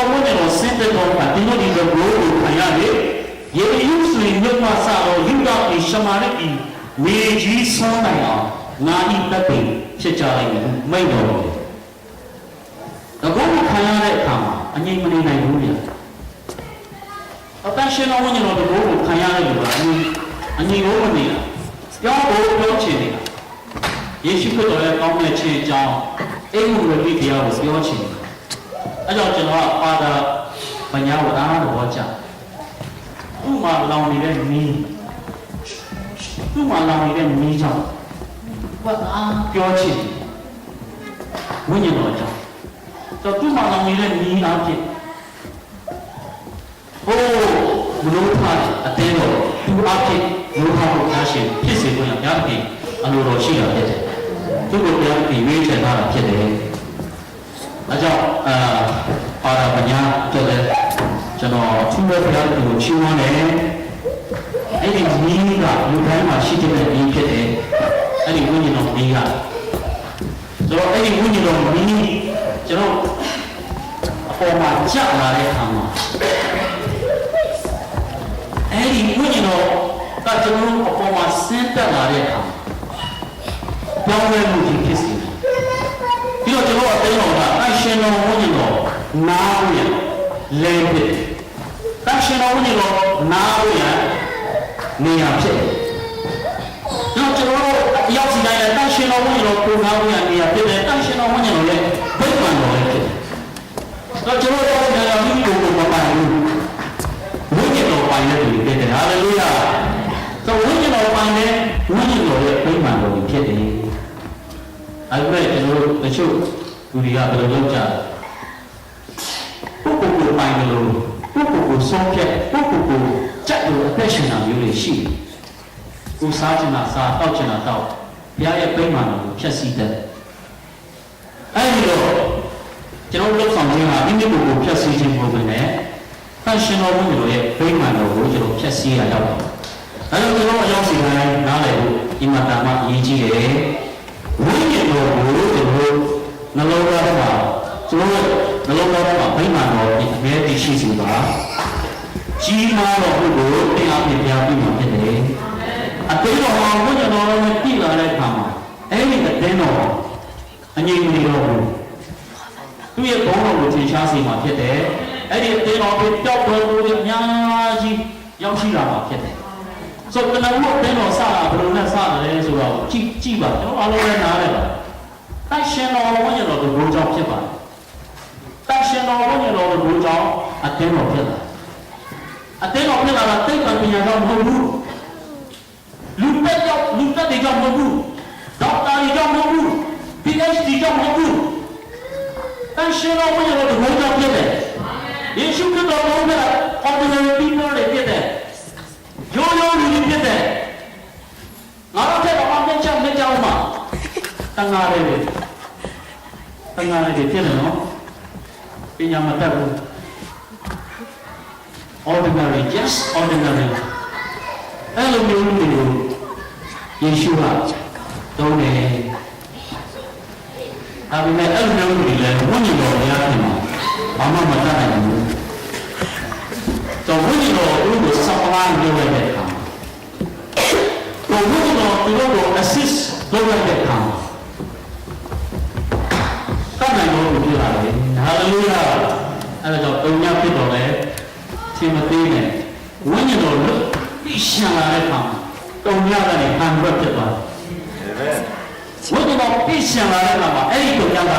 Speaker 1: ဝိညာဉ်တော်ဆင်းသက်တော်မှာဒီလိုဒီလိုကိုခံရတယ်ယေရုရှလင်မြို့မှာစတော့ယူဒအရှမာရိအီမြေကြီးဆုံးနိုင်အောင်ငါဤတပ်ပင်ဖြစ်ကြလိုက်မယ်မိန့်တော်တယ်တကောခံရတဲ့အခါမှာအငြိမ်မနေနိုင်ဘူးဗျအတန်ရှင်တော်ဝိညာဉ်တော်တကောကိုခံရတဲ့လူကအငြိမ်လို့မနေတာပြောဖို့ပြောချင်နေတာယေရှုခရစ်တော်ရဲ့ကောင်းတဲ့ခြင်းအကြောင်းအိမ်မှုတွေတရားကိုပြောချင်တယ်အဲကြောင့်ကျွန်တော်ကပါတာပညာဝါဒတော်ကြဥမာလောင်နေတဲ့မီးဥမာလောင်နေတဲ့မီးကြောင့်ဘာပြောချင်ဝိညာဉ်တော်ကြောင့်တော့ဥမာလောင်နေတဲ့မီးအဖြစ်ဟိုမလို့ထားအတင်းတော်သူအဖြစ်လို့ထားဖို့အားရှင်ဖြစ်စေဖို့ရများပြီအလိုတော်ရှိတာဖြစ်တယ်သူ့ကိုပြန်ပြီးဝေးချင်တာဖြစ်တယ်အဲကြောင့်ပါရပညာတဲ့ကျွန်တော်သူ့ရဲ့ဘုရားကိုချီးမွမ်းတယ်အဲ့ဒီမီးကလူတိုင်းမှာရှိတဲ့မီးဖြစ်တယ်အဲ့ဒီဝိညာဉ်တော်မီးကဆိုတော့အဲ့ဒီဝိညာဉ်တော်မီးကျွန်တော်အပေါ်မှာကြာလာတဲ့အခါမှာအဲ့ဒီဝိညာဉ်တော်ကကျွန်တော်အပေါ်မှာဆင်းသက်လာတဲ့အခါပြောင်းလဲမှုကြီးဖြစ်စေတယ်ပြီးတော့ကျွန်တော်အသိတော်ကအရှင်တော်ဝိညာဉ်တော်နားဝိညာဉ်လဲဖြစ်တန်ရှင်တော်ဝိညာဉ်တော်နားဝိညာဉ်နေရာဖြစ်တယ်ကျွန်တော်ရောက်စီတိုင်းတန်ရှင်တော်ဝိညာဉ်တော်ကိုနားဝိညာဉ်နေရာဖြစ်တယ်တန်ရှင်တော်ဝိညာဉ်တော်လည်းဘိမှန်တော်လည်းဖြစ်တယ်ကျွန်တော်ရောက်စီတိုင်းမိမိကိုမပိုင်ဘူးဝိညာဉ်တော်ပိုင်တဲ့လူတွေဖြစ်တယ်ဟာလေလုယာဆိုဝိညာဉ်တော်ပိုင်တဲ့ဝိညာဉ်တော်ရဲ့ဘိမှန်တော်ဖြစ်တယ်အဲ့ဒါကျွန်တော်တချို့လူတွေကဘယ်လိုလုပ်ကြလဲပုဂ္ဂိုလ်ပိုင်တယ်လို့ပုဂ္ဂိုလ်ကိုဆုံးဖြတ်ပုဂ္ဂိုလ်ကိုကြက်လို့အသက်ရှင်တာမျိုးတွေရှိတယ်။ကိုစားချင်တာစားတောက်ချင်တာတောက်ဘုရားရဲ့ပိမှန်တော်ကိုဖျက်ဆီးတယ်။အဲဒီတော့ကျွန်တော်လုပ်ဆောင်ခြင်းဟာမိမိကိုယ်ကိုဖျက်ဆီးခြင်းမဟုတ်ဘဲနဲ့ဖန်ရှင်တော်ဘုရားရဲ့ပိမှန်တော်ကိုကျွန်တော်ဖျက်ဆီးရရောက်တယ်။အဲဒါကျွန်တော်အရောက်စီတိုင်းနားလည်ဖို့ဒီမှာတာမအရေးကြီးတယ်။ဝိညာဉ်တော်ကိုကျွန်တော်နှလုံးသားထဲမှာကျွန်တော်နှလုံးသားထဲမှာဗိမာန်တော်ဒီအမြဲတည်ရှိစီပါကြီးမားတော်ဘုကိုတရားပြပြပြီးမှဖြစ်တယ်အသေးတော်မှာဘုရားတော်နဲ့ပြည်လာတဲ့အခါမှာအဲ့ဒီအသေးတော်အငြိမ်နေတော်ဘူးသူ့ရဲ့ဘုံတော်ကိုသင်ရှားစီမှဖြစ်တယ်အဲ့ဒီအသေးတော်ကိုတောက်တော်ကိုအများကြီးရောက်ရှိလာမှဖြစ်တယ်ဆိုတော့ကျွန်တော်တို့အသေးတော်စတာဘယ်လိုနဲ့စတယ်ဆိုတော့ကြည့်ပါကျွန်တော်အားလုံးလည်းနားလဲပါတိုက်ရှင်တော်ဝိညာဉ်တော်ကိုဘုံကြောင့်ဖြစ်ပါတယ်တိုက်ရှင်တော်ဝိညာဉ်တော်ကိုဘုံကြောင့်အတင်းတော်ဖြစ်လာအတင်းတော်ဖြစ်လာတာတိတ်ပံပညာကြောင့်မဟုတ်ဘူးလူတက်ကြောင့်မဟုတ်ဘူးဒေါက်တာကြီးကြောင့်မဟုတ်ဘူး PhD ကြောင့်မဟုတ်ဘူးတိုက်ရှင်တော်ဝိညာဉ်တော်ကိုဘုံကြောင့်ဖြစ်တယ်ယေရှုခရစ်တော်ဘုံက ordinary people တွေဖြစ်တယ်ရိုးရိုးလူတွေဖြစ်တယ်ငါတို့ထက်တော့အမြင့်ချမ်းကြောင်းမှာတန်ဃာတွေဖြစ်တယ်နော်ပညာမတတ်ဘူး ordinary just ordinary အဲ့လိုမျိုးတွေကိုယေရှုကတုံးတယ်ဒါပေမဲ့အဲ့လိုမျိုးတွေလည်းဝိညာဉ်တော်ဘုရားခင်မှာဘာမှမတတ်နိုင်ဘူးတော့ဝိညာဉ်တော်သူတို့ကို supply လုပ်ရတဲ့အခါတော့ဝိညာဉ်တော်သူတို့ကို assist လုပ်ရတဲ့အခါတတ်နိုင်လို့ပြလာတယ်ဟာလေလုယာအဲ့ဒါကြောင့်တုံညဖြစ်တော်လဲသင်မသေးနဲ့ဝိညာဉ်တော်လို့သိရှာလာတဲ့အခါတုံညကနေဟန်ဘတ်ဖြစ်သွားတယ်ဝိညာဉ်တော်သိရှာလာတဲ့အခါမှာအဲ့ဒီတုံညက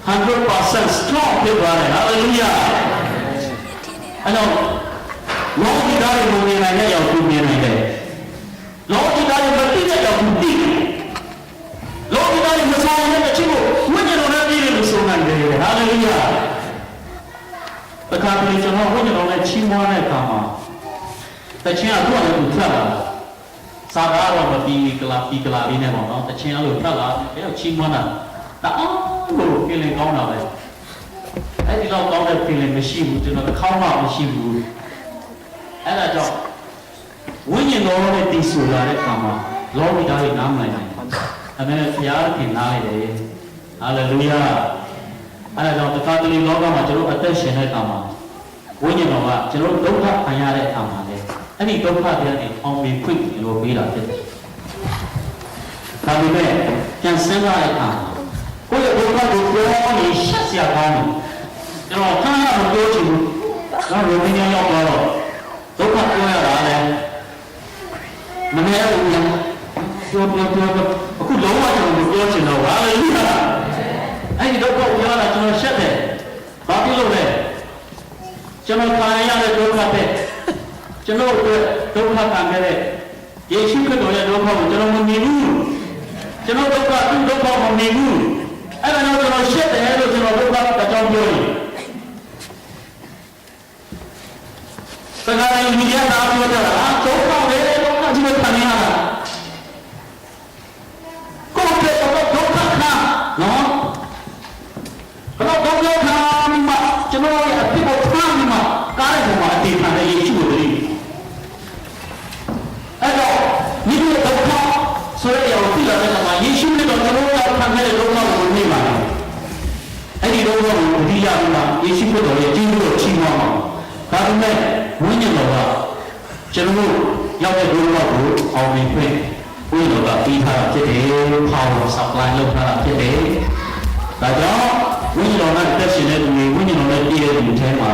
Speaker 1: 100% strong ဖြစ်သွားတယ်ဟာလေလုယာအဲ့တော့လောကီသားတွေမြင်နိုင်တဲ့ရောက်သူမြင်နိုင်တယ်လောကီသားတွေမသိတဲ့ရောက်သူသိတယ်လောကီသားတွေမဆောင်တဲ့ချင်းကိုဝိညာဉ်တော်နဲ့ပြည့်လို့ဆိုနိုင်တယ်ဟာလေလုယာတခါတလေကျွန်တော်ဝိညာဉ်တော်နဲ့ချီးမွမ်းတဲ့အခါမှာတခြင်းကသူ့အလုပ်ထွက်လာစာကားတော့မပြီးကလာလေးနဲ့ပေါ့နော်တခြင်းအလုပ်ထွက်လာဘယ်တော့ချီးမွမ်းတာတအားကို feeling ကောင်းတာပဲအဲ့ဒီတော့ကောင်းတဲ့ feeling မရှိဘူးကျွန်တော်ခေါင်းမှမရှိဘူးအဲ့ဒါကြောင့်ဝိညာဉ်တော်နဲ့တည်ဆူလာတဲ့အခါမှာလောကီသားတွေနားမလည်နိုင်ဘူးဒါပေမဲ့ဘုရားခင်နားလိုက်တယ်ဟာလေလုယာ အဲ့ဒါကြောင့်တခါတလေလောကမှာကျွန်တော်အသက်ရှင်တဲ့အခါမှာဝိညာဉ်တော်ကကျွန်တော်ဒုက္ခခံရတဲ့အခါမှာလေအဲ့ဒီဒုက္ခတွေကနေအောင်မြင်ခွင့်ကျွန်တော်ပေးတာဖြစ်တယ်။ဒါပေမဲ့ပြန်စဉ်းစားတဲ့အခါမှာကိုယ့်ရဲ့ဒုက္ခကိုပြောနေရှက်စရာကောင်းတယ်။ကျွန်တော်ခဏခဏမပြောချင်ဘူး။ကျွန်တော်ရိုဟင်ဂျာရောက်တော့ဒုက္ခပြောရတာလေမနေဘူးညာပြောအခုလုံးဝကျွန်တော်မပြောချင်တော့ဟာလေလုယာအဲ့ဒီဒုက္ခကိုပြောတာကျွန်တော်ရှက်တယ်ဘာဖြစ်လို့လဲကျွန်တော်ခံရတဲ့ဒုက္ခတဲ့ကျွန်တော်အတွက်ဒုက္ခခံခဲ့တဲ့ယေရှုခရစ်တော်ရဲ့ဒုက္ခကိုကျွန်တော်မမြင်ဘူးကျွန်တော်ဒုက္ခသူ့ဒုက္ခမမြင်ဘူးအဲ့ဒါကြောင့်ကျွန်တော်ရှက်တယ်လို့ကျွန်တော်ဒုက္ခအကြောင်းပြောရင်တခါတည်းမိရတာပြောတာဒုက္ခပဲဒုက္ခကြီးပဲခံရတာကိုယ်ရဲ့ဒုက္ခခံနော်ဘလို့ဒုက္ခခံမှာကျွန်တော်ရဲ့အဖြစ်ကိုထားပြီးမှကားတဲ့ဘုံမှာအတည်ခံတဲ့ယေရှုကိုတည်းအဲ့တော့မိမိဒုက္ခဆိုရအောင်ပြလာတဲ့အခါမှာယေရှုနဲ့တော့ကျွန်တော်တို့ခံခဲ့တဲ့ဒုက္ခကိုနေပါလားအဲ့ဒီဒုက္ခကိုဒီရပြီးမှယေရှုခရစ်တော်ရဲ့ကျေးဇူးတော်ချီးမွမ်းပါဒါပေမဲ့ဝိညာဉ်တော်ကကျွန်တော်ရောက်တဲ့ဒုက္ခကိုအောင်မြင်ခွင့်ဝိညာဉ်တော်ကပြီးထားတာဖြစ်တယ် power supply လုပ်ထားတာဖြစ်တယ်ဒါကြောင့်ဝိညာဉ်တော်နဲ့တက်ရှင်တဲ့သူတွေဝိညာဉ်တော်နဲ့တည်တဲ့သူထဲမှာ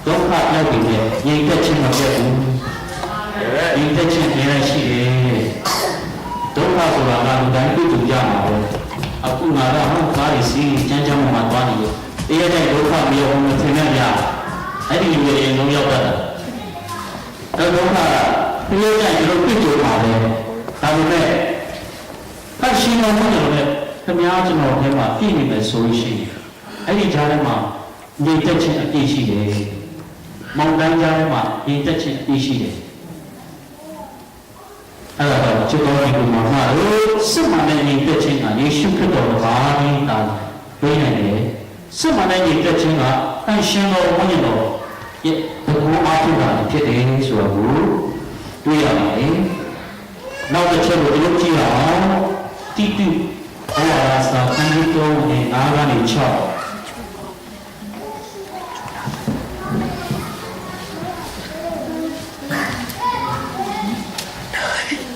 Speaker 1: ဒုက္ခရောက်ပြီးငြိမ်သက်ခြင်းမဖြစ်ဘူးငြိမ်သက်ခြင်းလည်းရှိတယ်ဒုက္ခဆိုတာကလူတိုင်းတွေ့ကြုံကြမှာပဲအခုငါကဟုတ်ကားရစီချမ်းချမ်းမှသွားနေတယ်တရားတဲ့ဒုက္ခမျိုးမထင်နဲ့ဗျာအဲ့ဒီလိုရင်လုံးရောက်တတ်တာအဲ့ဒုက္ခကတရားတဲ့ကျွန်တော်တွေ့ကြုံပါပဲဒါပေမဲ့ဖတ်ရှင်းလို့မဟုတ်တယ်လေခင်ဗျားကျွန်တော်ထဲမှာပြည့်နေမယ်ဆိုလို့ရှိရင်အဲ့ဒီကြားထဲမှာညီတက်ခြင်းအပြည့်ရှိတယ်။မောင်တိုင်းကြားထဲမှာညီတက်ခြင်းအပြည့်ရှိတယ်။အဲ့ဒါတော့ကျွန်တော်ဒီမှာမှာစစ်မှန်တဲ့ညီတက်ခြင်းကယေရှုခရစ်တော်ဘာလို့တာလဲနေတယ်။စစ်မှန်တဲ့ညီတက်ခြင်းကအရှင်တော်ဝိညာဉ်တော်ရဲ့ဘုရားအားထုတ်တာဖြစ်တယ်ဆိုတော့တွေ့ရပါတယ်။နောက်တစ်ချက်ကိုအလုပ်ကြည့်အောင်တိတိဟောရာစာခန်းကြီးတော်နဲ့အားကနေ6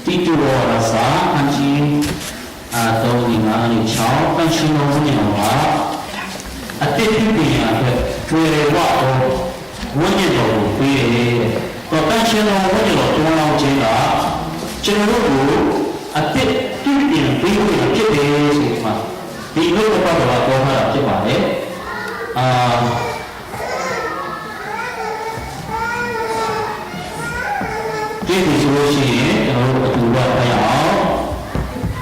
Speaker 1: တိတိဟောရာစာခန်းကြီးတော်ဒီမှာနေ6ပန်းရှင်တော်ဝင်တော်ကအတိတ်ပြည်ရတဲ့ကျွေရဝတော်ဝိညာဉ်တော်ကိုပေးတယ်တော့ပန်းရှင်တော်ဝိညာဉ်တော်တောင်းအောင်ခြင်းကကျွန်တော်တို့အတိတ်ပြည်ပြီးပြီးဖြစ်တယ်ဆိုမှဒီလိုတော့ပြောထားတာဖြစ်ပါတယ်ဒီလိုဆိုလို့ရှိရင်ကျွန်တော်တို့အတူတော့ဖတ်ရအောင်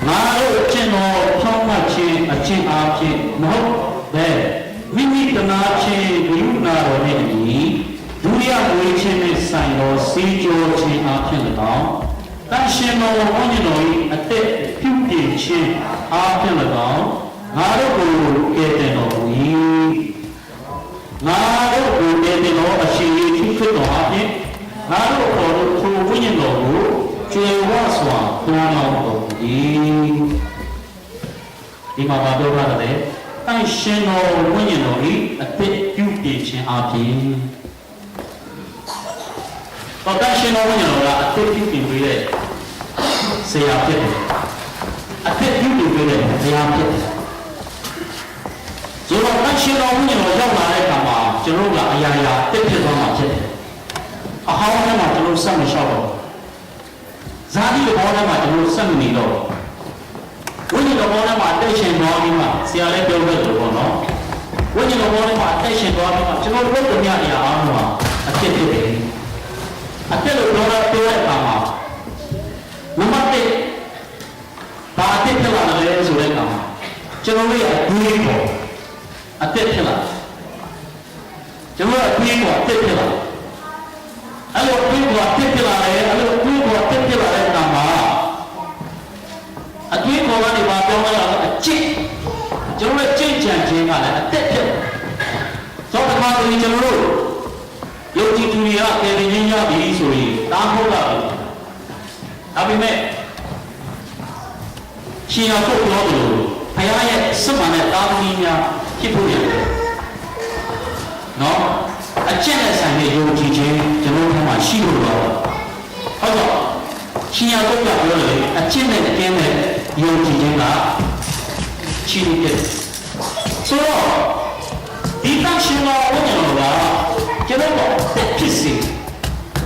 Speaker 1: ငါတို့အကျင့်တော်ဖြောင်းမှခြင်းအကျင့်အားဖြင့်မဟုတ်ပဲမိမိတနာခြင်းဝိညာဉ်တော်နဲ့အညီဒုတိယဝေခြင်းနဲ့ဆိုင်သောစီကြောခြင်းအားဖြင့်၎င်းတန်ရှင်တော်ဝိညာဉ်တော်၏အသက်ပြုပြင်ခြင်းအားဖြင့်၎င်းငါတို့ကိုကယ်တင်တော်မူ၏ငါတို့ကိုကယ်တင်တော်အရှင်ယေရှုခရစ်တော်အားဖြင့်ငါတို့ကိုထိုဝိညာဉ်တော်ကိုကျွေဝစွာတွန်းလောင်းတော်မူ၏ဒီမှာပြောထားတယ်တန်ရှင်တော်ဝိညာဉ်တော်၏အသက်ပြုပြင်ခြင်းအားဖြင့်တော့တန်ရှင်တော်ဝိညာဉ်တော်ကအသက်ပြုပြင်ပေးတဲ့ဆရာဖြစ်တယ်အသက်ပြုပြင်ပေးတဲ့ဆရာဖြစ်တယ်ဆိုတော့တန်ရှင်တော်ဝိညာဉ်တော်ရောက်လာတဲ့အခါမှာကျွန်တော်ကအရာရာတက်ဖြစ်သွားမှာဖြစ်တယ်အဟောင်းထဲမှာကျွန်တော်ဆက်မလျှောက်တော့ဇာတိဘောထဲမှာကျွန်တော်ဆက်မနေတော့ဝိညာဉ်တော်ဘောထဲမှာတက်ရှင်သွားပြီးမှဆရာလည်းပြောခဲ့တယ်ပေါ့နော်ဝိညာဉ်တော်ဘောထဲမှာတက်ရှင်သွားပြီးမှကျွန်တော်တို့တို့ညနေအားလုံးမှာအဖြစ်ဖြစ်တယ်အဖြစ်လို့ပြောတဲ့အခါမှာနံပါတ်1ဘာအဖြစ်ဖြစ်လာလဲဆိုတဲ့အခါမှာကျွန်တော်တို့ရဲ့အတွေးပေါ်အဖြစ်ဖြစ်လာကျွန်တော်အတွေးပေါ်အဖြစ်ဖြစ်လာအဲ့လိုအတွေးပေါ်အဖြစ်ဖြစ်လာတယ်အဲ့လိုအတွေးပေါ်အဖြစ်ဖြစ်လာတဲ့အခါမှာအတွေးပေါ်ကနေပါပြောရအောင်အကျင့်ကျွန်တော်ရဲ့ကြင်ကြံခြင်းကလည်းအသက်ဖြစ်သောတမန်တွေကျွန်တော်တို့ယုံကြည်သူတွေကကယ်တင်ခြင်းရပြီဆိုရင်တားဖို့လာတယ်ဒါပေမဲ့ရှင်ရဖို့ပြောတယ်ဘုရားရဲ့စစ်မှန်တဲ့တားသမီးများဖြစ်ဖို့ရတယ် နော်အကျင့်နဲ့ဆိုင်တဲ့ယုံကြည်ခြင်းကျွန်တော်တို့မှာရှိလို့တော့ဟုတ်တော့ရှင်ရကုတ်ကပြောတယ်အကျင့်နဲ့အကျင့်နဲ့ယုံကြည်ခြင်းကရှိနေတယ်ဆိုတော့ဒီတန်ရှင်တော်ဝိညာဉ်တော်ကကျွန်တော်တို့တက်ဖြစ်စေ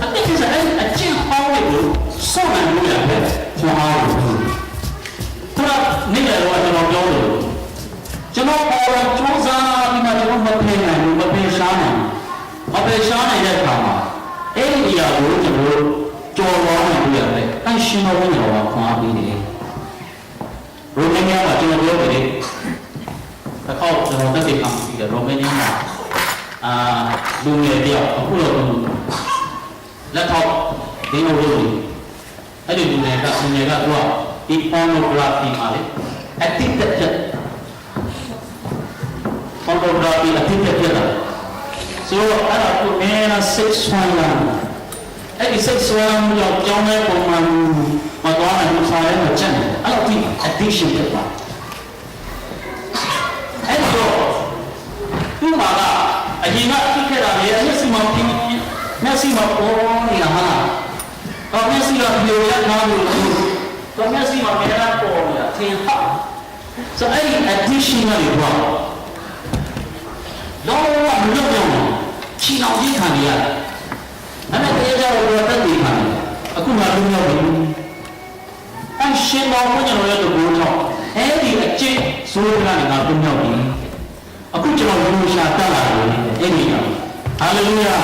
Speaker 1: အတက်ဖြစ်စေအကျင့်ဟောင်းတွေကိုစောင့်နိုင်လို့ရတယ်ခွန်အားလို့ဒါနေ့လည်းတော့ကျွန်တော်ပြောလို့ကျွန်တော်ပေါ်လာစူးစမ်းပြီးမှကျွန်တော်မပြေနိုင်ဘူးမပြေရှားနိုင်တဲ့အခါမှာအဲ့ဒီအရာကိုကျွန်တော်ကြော်လွှားနိုင်လို့ရတယ်အရှင်တော်ဝိညာဉ်တော်ကခွန်အားပေးတယ်ရိုမန်နီးယားမှာကျွန်တော်ပြောတယ်တစ်ခေါက်ကျွန်တော်တက်တဲ့အခါမှာပြီးတယ်ရိုမန်နီးယားမှာလူငယ်တယောက်အခုတော့လက်ထောက်ဒင်းလို့အဲ့ဒီလူငယ်ကသူကဒီ pornography မှာလေ addicted ဖြစ် pornography addicted ဖြစ်တာဆိုတော့အဲ့ဒါကိုနည်းနည်း sex swine လာအဲ့ဒီ sex swine ကြောင့်ကြောင်းတဲ့ပုံမှန်မတော်နိုင်ဘူးစားရဲမချက်တယ်အဲ့ဒီ addiction ဖြစ်သွားအဲ့တော့ဒီမှာကအရင်ကဖြစ်ခဲ့တာလေမျက်စိမှာပေါ်နေတာဟာတော့မျက်စိကပြောရတာလို့တော့မျက်စိမှာမြဲတမ်းပေါ်နေတာသင်ဟာဆိုအဲ့ဒီ addiction တွေပေါ့တော့မလွတ်တော့ချီအောင်ကြီးခံရတာအဲ့ဒါတရားကြောင့်တော့တက်တည်ခံတယ်အခုမှလုံးရောက်ပြီအရှင်တော်ဘုရားရဲ့တကူထောက်အဲ့ဒီအကျင့်ဆိုးရတာကလုံးရောက်ပြီအခုကျွန်တော်ဘုရားတက်လာတယ်အဲ့ဒီကြောင့်ဟာလေလုယာ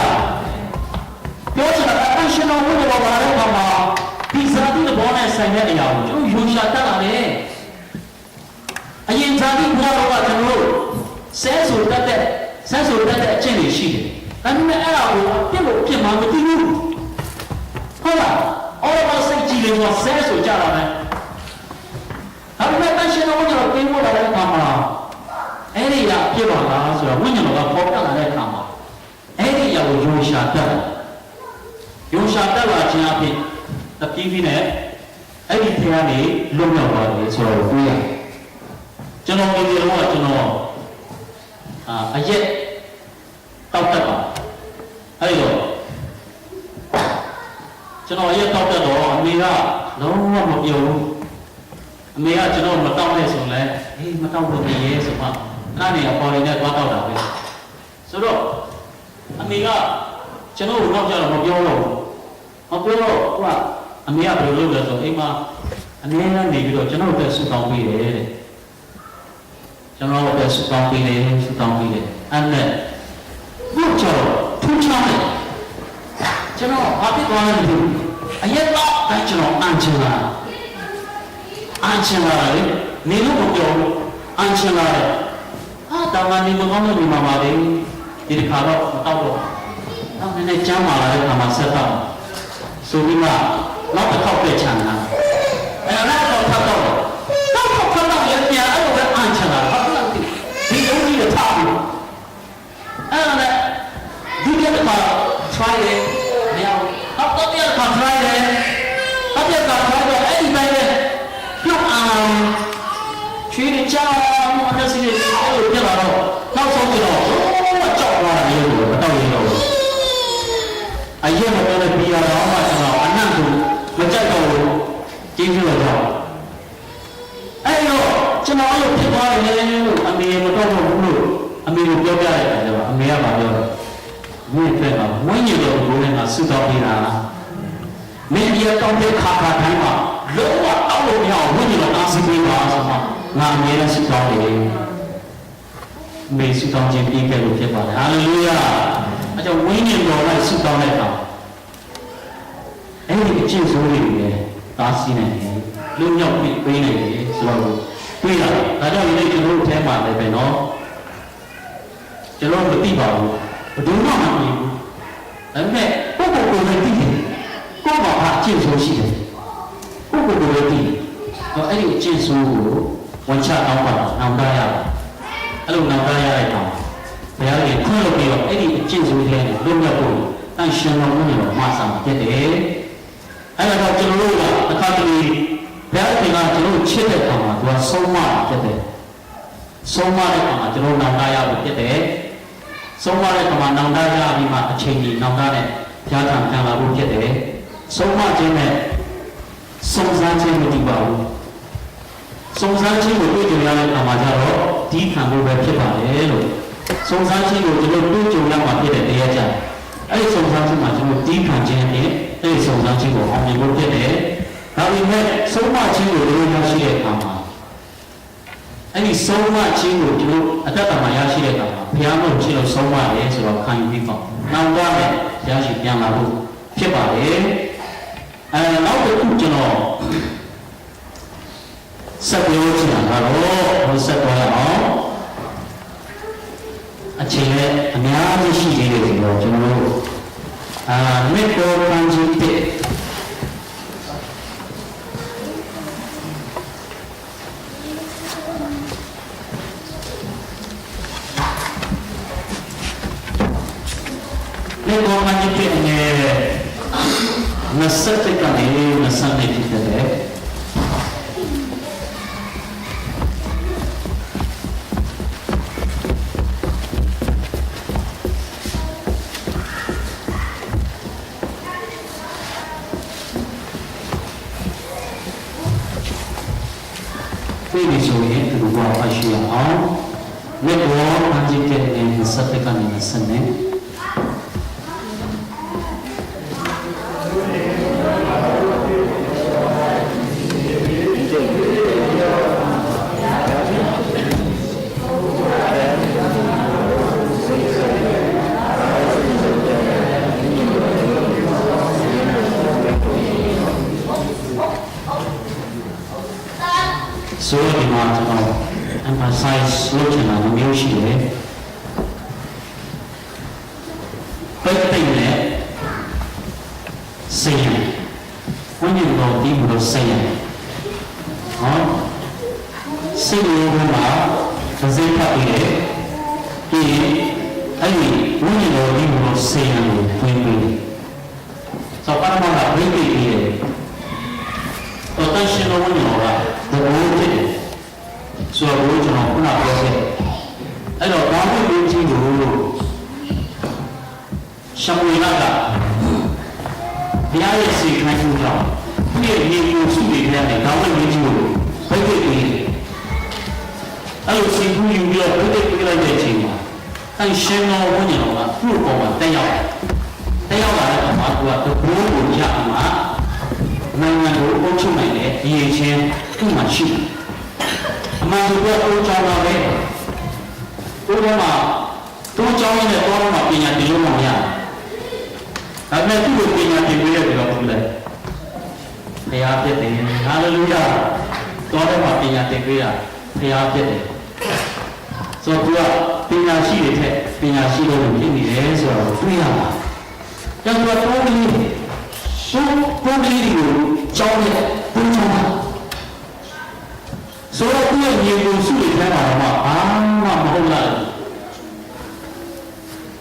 Speaker 1: ပြောချင်တာအရှင်တော်ဘုရားဘာလဲမှာဒီဇာတိဘောနဲ့ဆိုင်တဲ့အရာကိုကျွန်တော်ယူရှာတက်လာတယ်အရင်ဇာတိဘုရားကကျွန်တော်ဆဲဆိုတတ်တဲ့အကျင့်တွေရှိတယ်ဒါပေမဲ့အဲ့ဒါကိုပြစ်လို့ပြစ်မှမသိဘူးဟုတ်လားအော်ဘာစိတ်ကြည်လို့ဆဲဆိုကြတာပဲဒါပေမဲ့အရှင်တော်ဘုရားပြင်ဖို့လာတဲ့အခါမှာအဲ့ဒီကပြစ်ပါလားဆိုတော့ဝိညာဉ်တော်ကပေါ်ပြလာတဲ့အခါမှာအဲ့ဒီအရာကိုယူရှာတက်လာခြင်းအဖြစ်တပြေးပြေးနဲ့အဲ့ဒီထဲကနေလွတ်မြောက်သွားတယ်ဆိုတော့တွေ့ရတယ်ကျွန်တော်ဒီလိုကကျွန်တော်အရက်တောက်တက်ပါအဲ့တော့ကျွန်တော်ရက်တောက်တက်တော့အမေကလုံးဝမပြောဘူးအမေကကျွန်တော်မတောက်နဲ့ဆိုလဲဟေးမတောက်လို့နေရဲဆိုမှအဲ့ဒါနေအပေါ်ရင်းနဲ့သွားတောက်တာပဲဆိုတော့အမေကကျွန်တော်တော့ကြတော့မပြောတော့မပြောတော့ဟိုကအမေကဘယ်လိုလုပ်လဲဆိုအိမ်မှာအနေနဲ့နေပြီးတော့ကျွန်တော်တို့ဆူတောင်းပေးတယ်တဲ့ကျွန်တော်တို့ဆူတောင်းပေးတယ်အဲ့နဲ့ဘုရားထူးခြားတယ်ကျွန်တော်ဘာဖြစ်သွားလဲမသိဘူးအရက်တော့တိုင်းကျွန်တော်အန်ချင်လာလေနေလို့မပြောဘူးအန်ချင်လာတယ်တောင်းကနေမကောင်းလို့ဒီမှာပါလေဒီတစ်ခါတော့မတောက်တော့နောက်နည်းနည်းကျမ်းမာလာတဲ့အခါမှာဆက်တော့ဆိုပြီးမှနောက်တစ်ခေါက်ပြချင်တာအဲ့တော့ထပ်တော့ရပြန်အဲ့လိုပဲအန်ချင်လာဟုတ်လားဒီလိုကြီးတော့ထားဘူးအဲ့ဒါနဲ့ဒီကနေ့မှာ try တယ်မရဘူးတော့တရားက try တယ်တော့တရားက try တယ်အဲ့ဒီတိုင်းပဲပြုတ်အောင်ချွေးချောင်းမနစီလေးအဲ့လိုပြလာတော့နောက်ဆုံးကျတော့ကြောက်သွားတာမျိုးကိုမတော့ရတော့ဘူးအရင်ကလည်းပြီးရတော့မှကျွန်တော်အနံ့ကိုမကြိုက်တော့ဘူးကျင်းပြလို့တော့အဲ့တော့ကျွန်တော်အဲ့လိုဖြစ်သွားတယ်လို့အမေမတော့ဘူးလို့အမေကိုပြောပြလိုက်တယ်တော့အမေကပြောတယ်ဝိဖက်မှာဝိညာဉ်တော်ကိုလည်းငါဆုတောင်းပေးတာမင်းဒီတော့တဲ့ခါတိုင်းမှာလုံးဝအောက်လို့မရအောင်ဝိညာဉ်တော်အားစီးပေးပါဆိုမှငါအမြဲတမ်းဆုတောင်းတယ်မေဆုတောင်းခြင်းပြီးခဲ့လို့ဖြစ်ပါတယ်ဟာလေလုယာအဲကြောင့်ဝိညာဉ်တော်လိုက်ဆုတောင်းတဲ့အခါအဲ့ဒီအကျင့်ဆိုးတွေလည်းသားစီးနေတယ်လူမြောက်ပြီးပေးနေတယ်ဆိုတော့တွေ့ရတယ်ဒါကြောင့်ဒီနေ့ကျွန်တော်တို့အဲမှာလည်းပဲเนาะကျွန်တော်မသိပါဘူးဘယ်သူမှမသိဘူးဒါပေမဲ့ပုဂ္ဂိုလ်ကိုလည်းသိတယ်ကိုယ့်ဘာအကျင့်ဆိုးရှိတယ်ပုဂ္ဂိုလ်ကိုလည်းသိတယ်တော့အဲ့ဒီအကျင့်ဆိုးကိုဝန်ချတောင်းပါအောင်တာရအောင်အဲ့လိုနောက်သားရတဲ့ကောင်ဘုရားကြီးခွင့်လို့ပြီးတော့အဲ့ဒီအကျင့်ဆိုးတွေနဲ့လွတ်မြောက်ဖို့တန်ရှင်တော်မူနေတော့မှာဆောင်ဖြစ်တယ်အဲ့တော့ကျွန်တော်တို့ကအခါတလေဘုရားရှင်ကကျွန်တော်ချစ်တဲ့ကောင်မှာသူကဆုံးမဖြစ်တယ်ဆုံးမတဲ့ကောင်မှာကျွန်တော်နောက်သားရဖို့ဖြစ်တယ် ဆုံးမတဲ့ကမှာနောင်တရပြီးမှအချိန်ကြီးနောင်တနဲ့ဘုရားထံပြန်လာဖို့ဖြစ်တယ်ဆုံးမခြင်းနဲ့စုံစမ်းခြင်းမတည်ပါဘူးစုံစမ်းခြင်းကိုတွေ့ကြုံရတဲ့အခါမှာကျတော့ဒီခံဖို့ပဲဖြစ်ပါတယ်လို့စုံစမ်းခြင်းကိုကျွန်တော်တွေ့ကြုံရမှာဖြစ်တဲ့တရားကြအဲ့ဒီစုံစမ်းခြင်းမှာကျွန်တော်ဒီခံခြင်းနဲ့အဲ့ဒီစုံစမ်းခြင်းကိုအောင်မြင်ဖို့ဖြစ်တယ်ဒါပေမဲ့ဆုံးမခြင်းကိုတို့ရရှိတဲ့အခါမှာအဲ့ဒီဆုံးမခြင်းကိုတို့အတ္တမှာရရှိတဲ့အခါမှာဘုရားမို့ခြင်းလို့ဆုံးမတယ်ဆိုတော့ခံယူပြီးပေါ့နောက်တော့လည်းဘုရားရှိပြန်လာဖို့ဖြစ်ပါတယ်နောက်တစ်ခုကျွန်တော်ဆက်ပြောချင်တာကတော့ဆက်သွားရအောင်အချိန်နဲ့အများကြီးရှိသေးတယ်ဆိုတော့ကျွန်တော်တို့မေတ္တာပန်းကြီးတဲ့မေတ္တာပန်းကြီးတဲ့20ကနေ20နဲ့ဖြစ်တဲ့ဒီဆိုရင်ဒီဘောအရှိအောင်မေတ္တာပန်းကြီးတဲ့20ကနေ20နဲ့ဆိုဒီမှာကျွန်တော် emphasize လုပ်ချင်တာမျိုးရှိတယ်ပိတ်ပိတ်နဲ့စိတ်နဲ့ဝိညာဉ်တော်ဒီလိုစိတ်နဲ့ဟောစိတ်ရောမှာစိတ်ဖတ်ပြီးတယ်ပြီးအဲ့ဒီဝိညာဉ်တော်ဒီလိုစိတ်နဲ့ဖွင့်ပြီးဆိုတော့ဘာမှမပိတ်ပြီးတယ်တော့တန်ရှင်တော်ဝိညာဉ်တော်ကဘုရားဖြစ်တယ်ဆိုတော့ကျွန်တော်ခုနပြောခဲ့အဲ့တော့ဘာလို့ဒီကြီးကိုရှမွေလာကဘုရားရဲ့စေခိုင်းမှုကြောင့်သူ့ရဲ့ညီကိုစုပြီးတဲ့နဲ့ကောင်းတဲ့ကြီးကိုဖိတ်ပြီးတယ်အဲ့လိုစီကူယူပြီးတော့ဖိတ်ပြီးလိုက်တဲ့အချိန်မှာအဲ့ရှင်တော်ဝိညာဉ်တော်ကသူ့အပေါ်မှာတက်ရောက်လာတဲ့အခါမှာသူကဘိုးကိုရမှာနိုင်ငံကိုအုပ်ချုပ်နိုင်တဲ့အရေးချင်းသူ့မှာရှိတယ်အမှန်တကယ်အိုးချောင်းပါပဲအိုးထဲမှာတိုးချောင်းနဲ့တောထဲမှာပညာသင်လို့မရဒါပေမဲ့သူ့ကိုပညာသင်ပေးတဲ့ပြီးတော့သူလည်းဘုရားဖြစ်တယ်ဟာလေလုယာတောထဲမှာပညာသင်ပေးတာဘုရားဖြစ်တယ်ဆိုတော့သူကပညာရှိတဲ့ထက်ပညာရှိတဲ့လူဖြစ်နေတယ်ဆိုတော့တွေ့ရမှာကျန်တော့တောကလေးရှုပ်ပုတ်လေးကိုကြောင်းနဲ့ပုံချမှာဆိုတော့သူ့ရဲ့ညီကိုစုတွေထဲမှာတော့ဘာမှမဟုတ်လား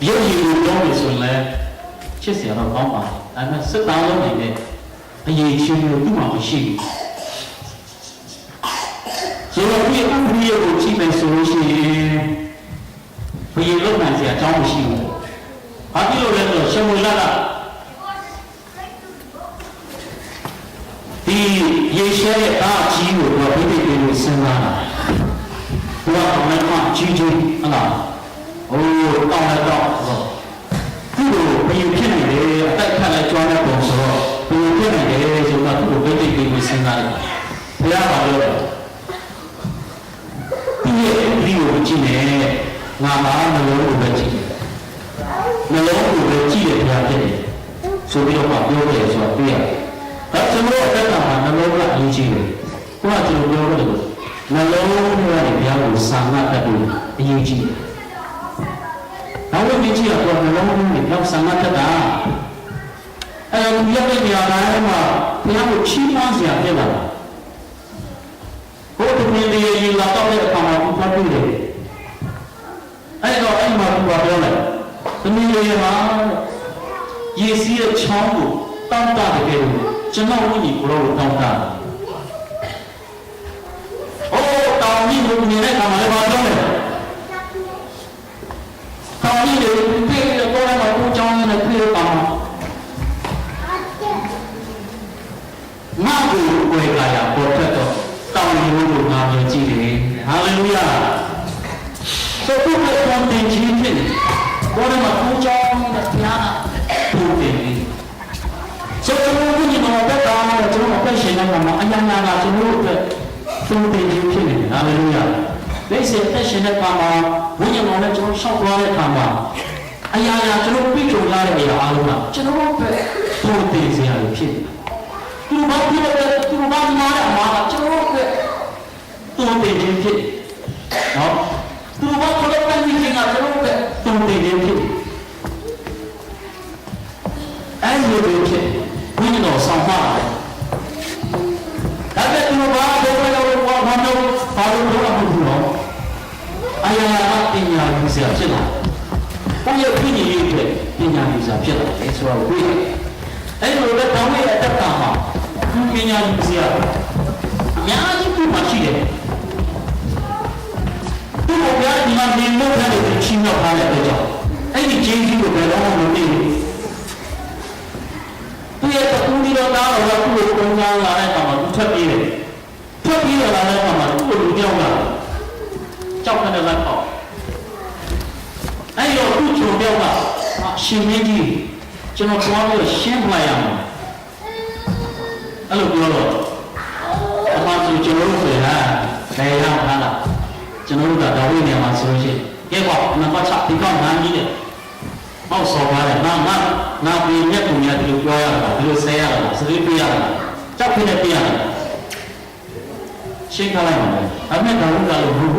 Speaker 1: ရုပ်ရည်ကိုပြောလို့ဆိုရင်လည်းချစ်စရာတော့ကောင်းပါဒါပေမဲ့စစ်သားလုံးနေနဲ့အရေးချင်းကိုသူ့မှာမရှိဘူးဆိုတော့ဒီဥပဒေကိုကြည့်မယ်ဆိုလို့ရှိရင်ဘယ်လိုလုပ်နိုင်စရာအကြောင်းမရှိဘူးဘာဖြစ်လို့လဲဆိုတော့ရှမွေလာကဒီယေရှုရဲ့သားအကြီးကိုတော့ဘိသိက်ပေးလို့စဉ်းစားတာ။ဘုရားတော်လည်းအကြီးကြီးဟုတ်လား။အိုးတောင်းလည်းတောင်းဆိုသူ့ကိုဘယ်ဖြစ်နေလဲအတိုက်ခတ်လည်းကြွားတဲ့ပုံဆိုတော့ဘယ်ဖြစ်နေလဲဆိုတော့သူ့ကိုဘိသိက်ပေးလို့စဉ်းစားတယ်။ဘုရားတော်လည်းဒီဒီကိုကြည့်နေငါမှနှလုံးကိုပဲကြည့်တယ်။နှလုံးကိုပဲကြည့်ရပြဖြစ်တယ်။ဆိုပြီးတော့ပြောတယ်ဆိုတော့ပြရတယ်။ဒါကျွန်တော်အတ္တမှာနှလုံးကအရေးကြီးတယ်။ကိုကကျွန်တော်ပြောလို့နှလုံးထဲကနေဘုရားကိုစာနာတတ်ဖို့အရေးကြီးတယ်။နောက်တစ်ကြည့်ရတော့နှလုံးထဲကနေဘုရားစာနာတတ်တာ။အဲဒီရတဲ့နေရာတိုင်းမှာဘုရားကိုချီးမွမ်းစရာဖြစ်လာတာ။ဘုရားမြင်တဲ့ရေလာတော့တဲ့အခါမှာဘုရားတွေ့တယ်။အဲဒီတော့အဲ့မှာဘုရားပြောတယ်။သမီးလေးမှာယေစီရဲ့ချောင်းကိုတောင်းတတယ်ကဲကျွန်တော်ဝိညာဉ်ကိုတော့တောင်းတတယ်။အိုးတောင်းပြီးဘုရားနဲ့ကမှလည်းပါတော့တယ်။တောင်းပြီးတယ် ကွယ်ကာယပေါ်ထွက်တော့တောင်းယူလို့ငါမြင်ကြည့်တယ်ဟာလေလုယာဆိုတော့ဘုရားတင်ခြင်းဖြစ်တယ်ဘောရမှာကိုကြောင်းတဲ့ဘုရားကပူတယ်ဆိုတော့ဘုရားကတော့ဘက်ကတော့ကျွန်တော်အသက်ရှင်နေတာမှာအညာညာကကျွန်တော်တို့သုံးတင်ခြင်းဖြစ်နေတယ်ဟာလေလုယာလက်ရှိအသက်ရှင်တဲ့အခါမှာဘုရားကလည်းကျွန်တော်ရှောက်သွားတဲ့အခါမှာအရာရာကျွန်တော်ပြည့်စုံလာတဲ့အရာအားလုံးကကျွန်တော်တို့ပဲသုံးတင်စရာဖြစ်တယ်သူဘာဖြစ်လဲသူဘာမှားတာမှာကျွန်တော်တို့ပဲသုံးတင်ခြင်းဖြစ်တယ်နော်သူဘာခေါ်တဲ့ပြည်ချင်းကကျွန်တော်တို့ပဲသုံးတင်ခြင်းဖြစ်တယ်အဲ့လိုပဲဖြစ်ဘုရားတော်ဆောင်ပါဒါပေမဲ့သူဘာဘယ်လိုလဲဘာလို့ဘာလို့တော့မဟုတ်ဘူးအရာရာပညာယူစရာဖြစ်လာဘုရားပြည့်နေရေးအတွက်ပညာယူစရာဖြစ်လာတယ်ဆိုတော့ဘုရားအဲ့လိုပဲတောင်းရတဲ့အခါမှာသူပညာယူစရာအများကြီးပြမရှိတယ်သူ့ဘုရားဒီမှာနေလို့တဲ့ချင်းတော့ထားတဲ့အတွက်ကြောင့်အဲ့ဒီဂျေဇီကိုဘယ်တော့မှမသိဘူးသူရဲ့တူဒီတော်သားတော်ကသူ့ကိုပုံညာလာတဲ့အခါမှာသူထွက်ပြေးတယ်ထွက်ပြေးလာတဲ့အခါမှာသူ့ကိုလူကြောက်လာကြောက်တဲ့လက်ပေါ့အဲ့တော့သူ့ချုံပြောက်ကရှင်မင်းကြီးကျွန်တော်သွားပြီးရှင်းပြရမှာအဲ့လိုပြောတော့အမှန်ဆိုကျွန်တော်တို့ဆိုရင်ဘယ်ရောက်လာလားကျွန်တော်တို့ကတော်ဝိနေမှာဆိုလို့ရှိရင်ကဲပေါ့နံပါတ်6ဒီကောင်းနားကြီးတယ်ဟောဆော်ပါတယ်ငါပြည်မြတ်ပုံများဒီလိုပြောရတာဒီလိုဆဲရတာစရိပ်ပြရတာကြောက်ဖြစ်နေပြရတာရှင်းခလိုက်ပါမယ်အမေတော်ကလည်းဘူး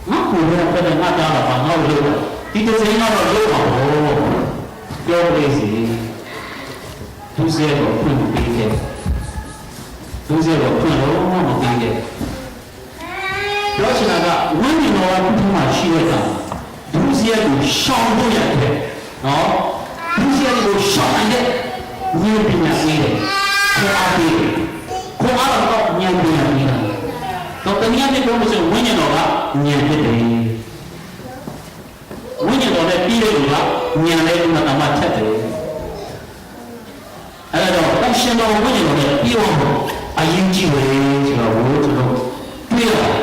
Speaker 1: ငါကိုယ်ကပြတဲ့ငါကြားတာဘာငါ့ကိုလို့ဒီတစ်စိမ်းကတော့လို့ပါဘောပြောလို့စီသူစဲတော့ဖွင့်ပြီးခဲ့သူစဲတော့ဖွင့်လို့မပြီးခဲ့ပြောချင်တာကဝိညာဉ်တော်ကဘုရားမှာရှိရတာသူစဲကိုရှောင်လို့ရတယ်နော်သူစဲကိုရှောင်တဲ့ဉာဏ်ပညာရှိတယ်ခေါ်အားပေးခေါ်အားတော့ဉာဏ်ပညာရှိတာတော့တနည်းအားဖြင့်ပြောလို့ဆိုဝိညာဉ်တော်ကဉာဏ်ဖြစ်တယ်ဝိညာဉ်တော်နဲ့ပြီးတဲ့လူကဉာဏ်လေးကမှထက်တယ်အဲ့တော့အရှင်တော်ဝိညာဉ်တော်နဲ့ပြီးတော့အရင်ကြည့်ဝေဆိုတော့ဘိုးကျွန်တော်တွေ့ရတယ်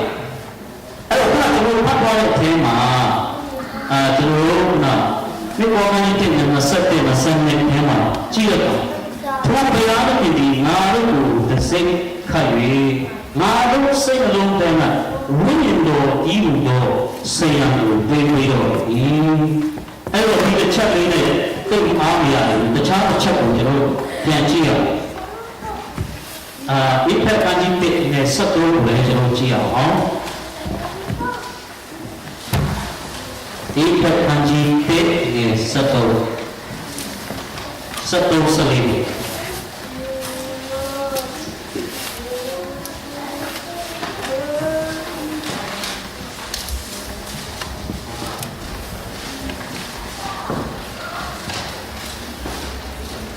Speaker 1: အဲ့တော့ကျွန်တော်ဖတ်သွားတဲ့အထဲမှာကျွန်တော်တို့ကမြေပေါ်ကနေတင်နေ27 20ထဲမှာကြည့်ရတော့ဘုရားရဲ့ဒီငါတို့ကိုသစိတ်ခိုက်၍ငါတို့စိတ်လုံးတန်းကဝိညာဉ်တော်ဤလူတော်ဆေးရံကိုသိပြီးတော့အဲ့တော့ဒီတစ်ချက်လေးနဲ့သိအားမရတယ်တခြားတစ်ချက်ကိုကျွန်တော်ပြန်ကြည့်ရအောင်ဒီဖက်ကကြီးတဲ့နဲ့ဆက်တော့လည်းကျွန်တော်ကြည့်အောင်ဒီဖက်ကကြီးတဲ့နဲ့ဆက်တော့စလေး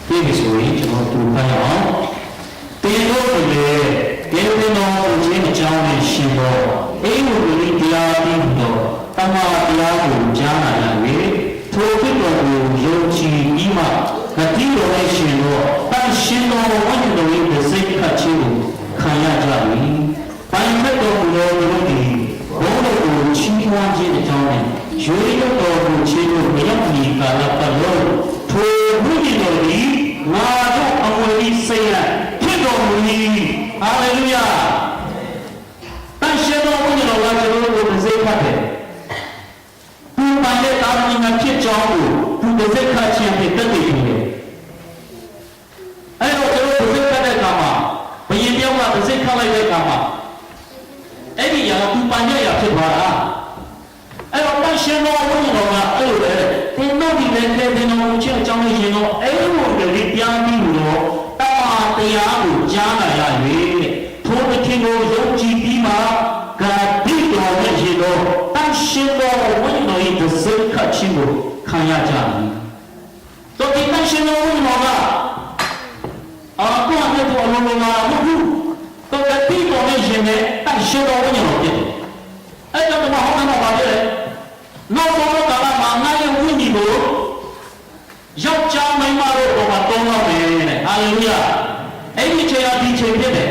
Speaker 1: ဒီဆိုရင်ကျွန်တော်တူဖိုင်အောင်တင်လို့လည်းဒီလိုတော့ချင်းအကြောင်းနဲ့ရှင်တော့အိမ်ကိုဒီတရားပြီးတော့တမန်တရားကိုကြားနာရမယ်ထိုဖြစ်တော်ကိုယုံကြည်ပြီးမှဂတိတော်နဲ့ရှင်တော့တန်ရှင်တော်ဝိညာဉ်တော်ရဲ့စိတ်ခတ်ခြင်းကိုခံရကြပြီပိုင်မဲ့တော်ကိုယ်တော်ဒီဘုန်းတော်ကိုချီးမွမ်းခြင်းအကြောင်းနဲ့ရွေးတော်ကိုချီးလို့မရမီကာလပတ်လုံးထိုဝိညာဉ်တော်ဒီငါတို့အဝေးစိတ်ရဖြစ်တော်မူ၏ဟာလေလုယာတန်ရှင်တော်ဝိညာဉ်တော်ကကျွန်တော်တို့ကိုစိတ်ခတ်တယ်သူပိုင်တဲ့တာဝန်ကဖြစ်ကြောင်းကိုသူစိတ်ခတ်ခြင်းနဲ့တက်တည်နေတယ်အဲ့တော့ကျွန်တော်စိတ်ခတ်တဲ့အခါမှာဘယင်ပြောက်ကစိတ်ခတ်လိုက်တဲ့အခါမှာအဲ့ဒီရာသူပိုင်တဲ့ရာဖြစ်သွားတာအဲ့တော့တန်ရှင်တော်ဝိညာဉ်တော်ကအဲ့လိုလေတင်တော့ဒီလေတင်တော်ကိုချင်းအကြောင်းလေးရှင်တော့အဲ့လိုလေပြန်ပြီးတော့တမန်တရားကိုကြားနာရ၍ထိုအထင်ကိုယုံကြည်ပြီးမှဂတိတော်နဲ့ရှင်တော့တန်ရှင်တော်ဝိညာဉ်တော်ရဲ့စိတ်ခတ်ခြင်းကိုခံရကြပြီတော့ဒီတန်ရှင်တော်ဝိညာဉ်တော်ကတော့အဲ့တော့အလုံးလုံးလာမဟုတ်ဘူးတော့ဂတိတော်နဲ့ရှင်နဲ့တန်ရှင်တော်ဝိညာဉ်တော်ဖြစ်တယ်အဲ့တော့မဟုတ်တော့ပါလေနောက်တော့ကာလမှာငါရဲ့ဝိညာဉ်ကိုယောက်ျားမိန်းမတို့ပေါ်မှာတောင်းရမယ်တဲ့ဟာလေလုယာ ဒီချိန်ကဒီချိန်ဖြစ်တယ်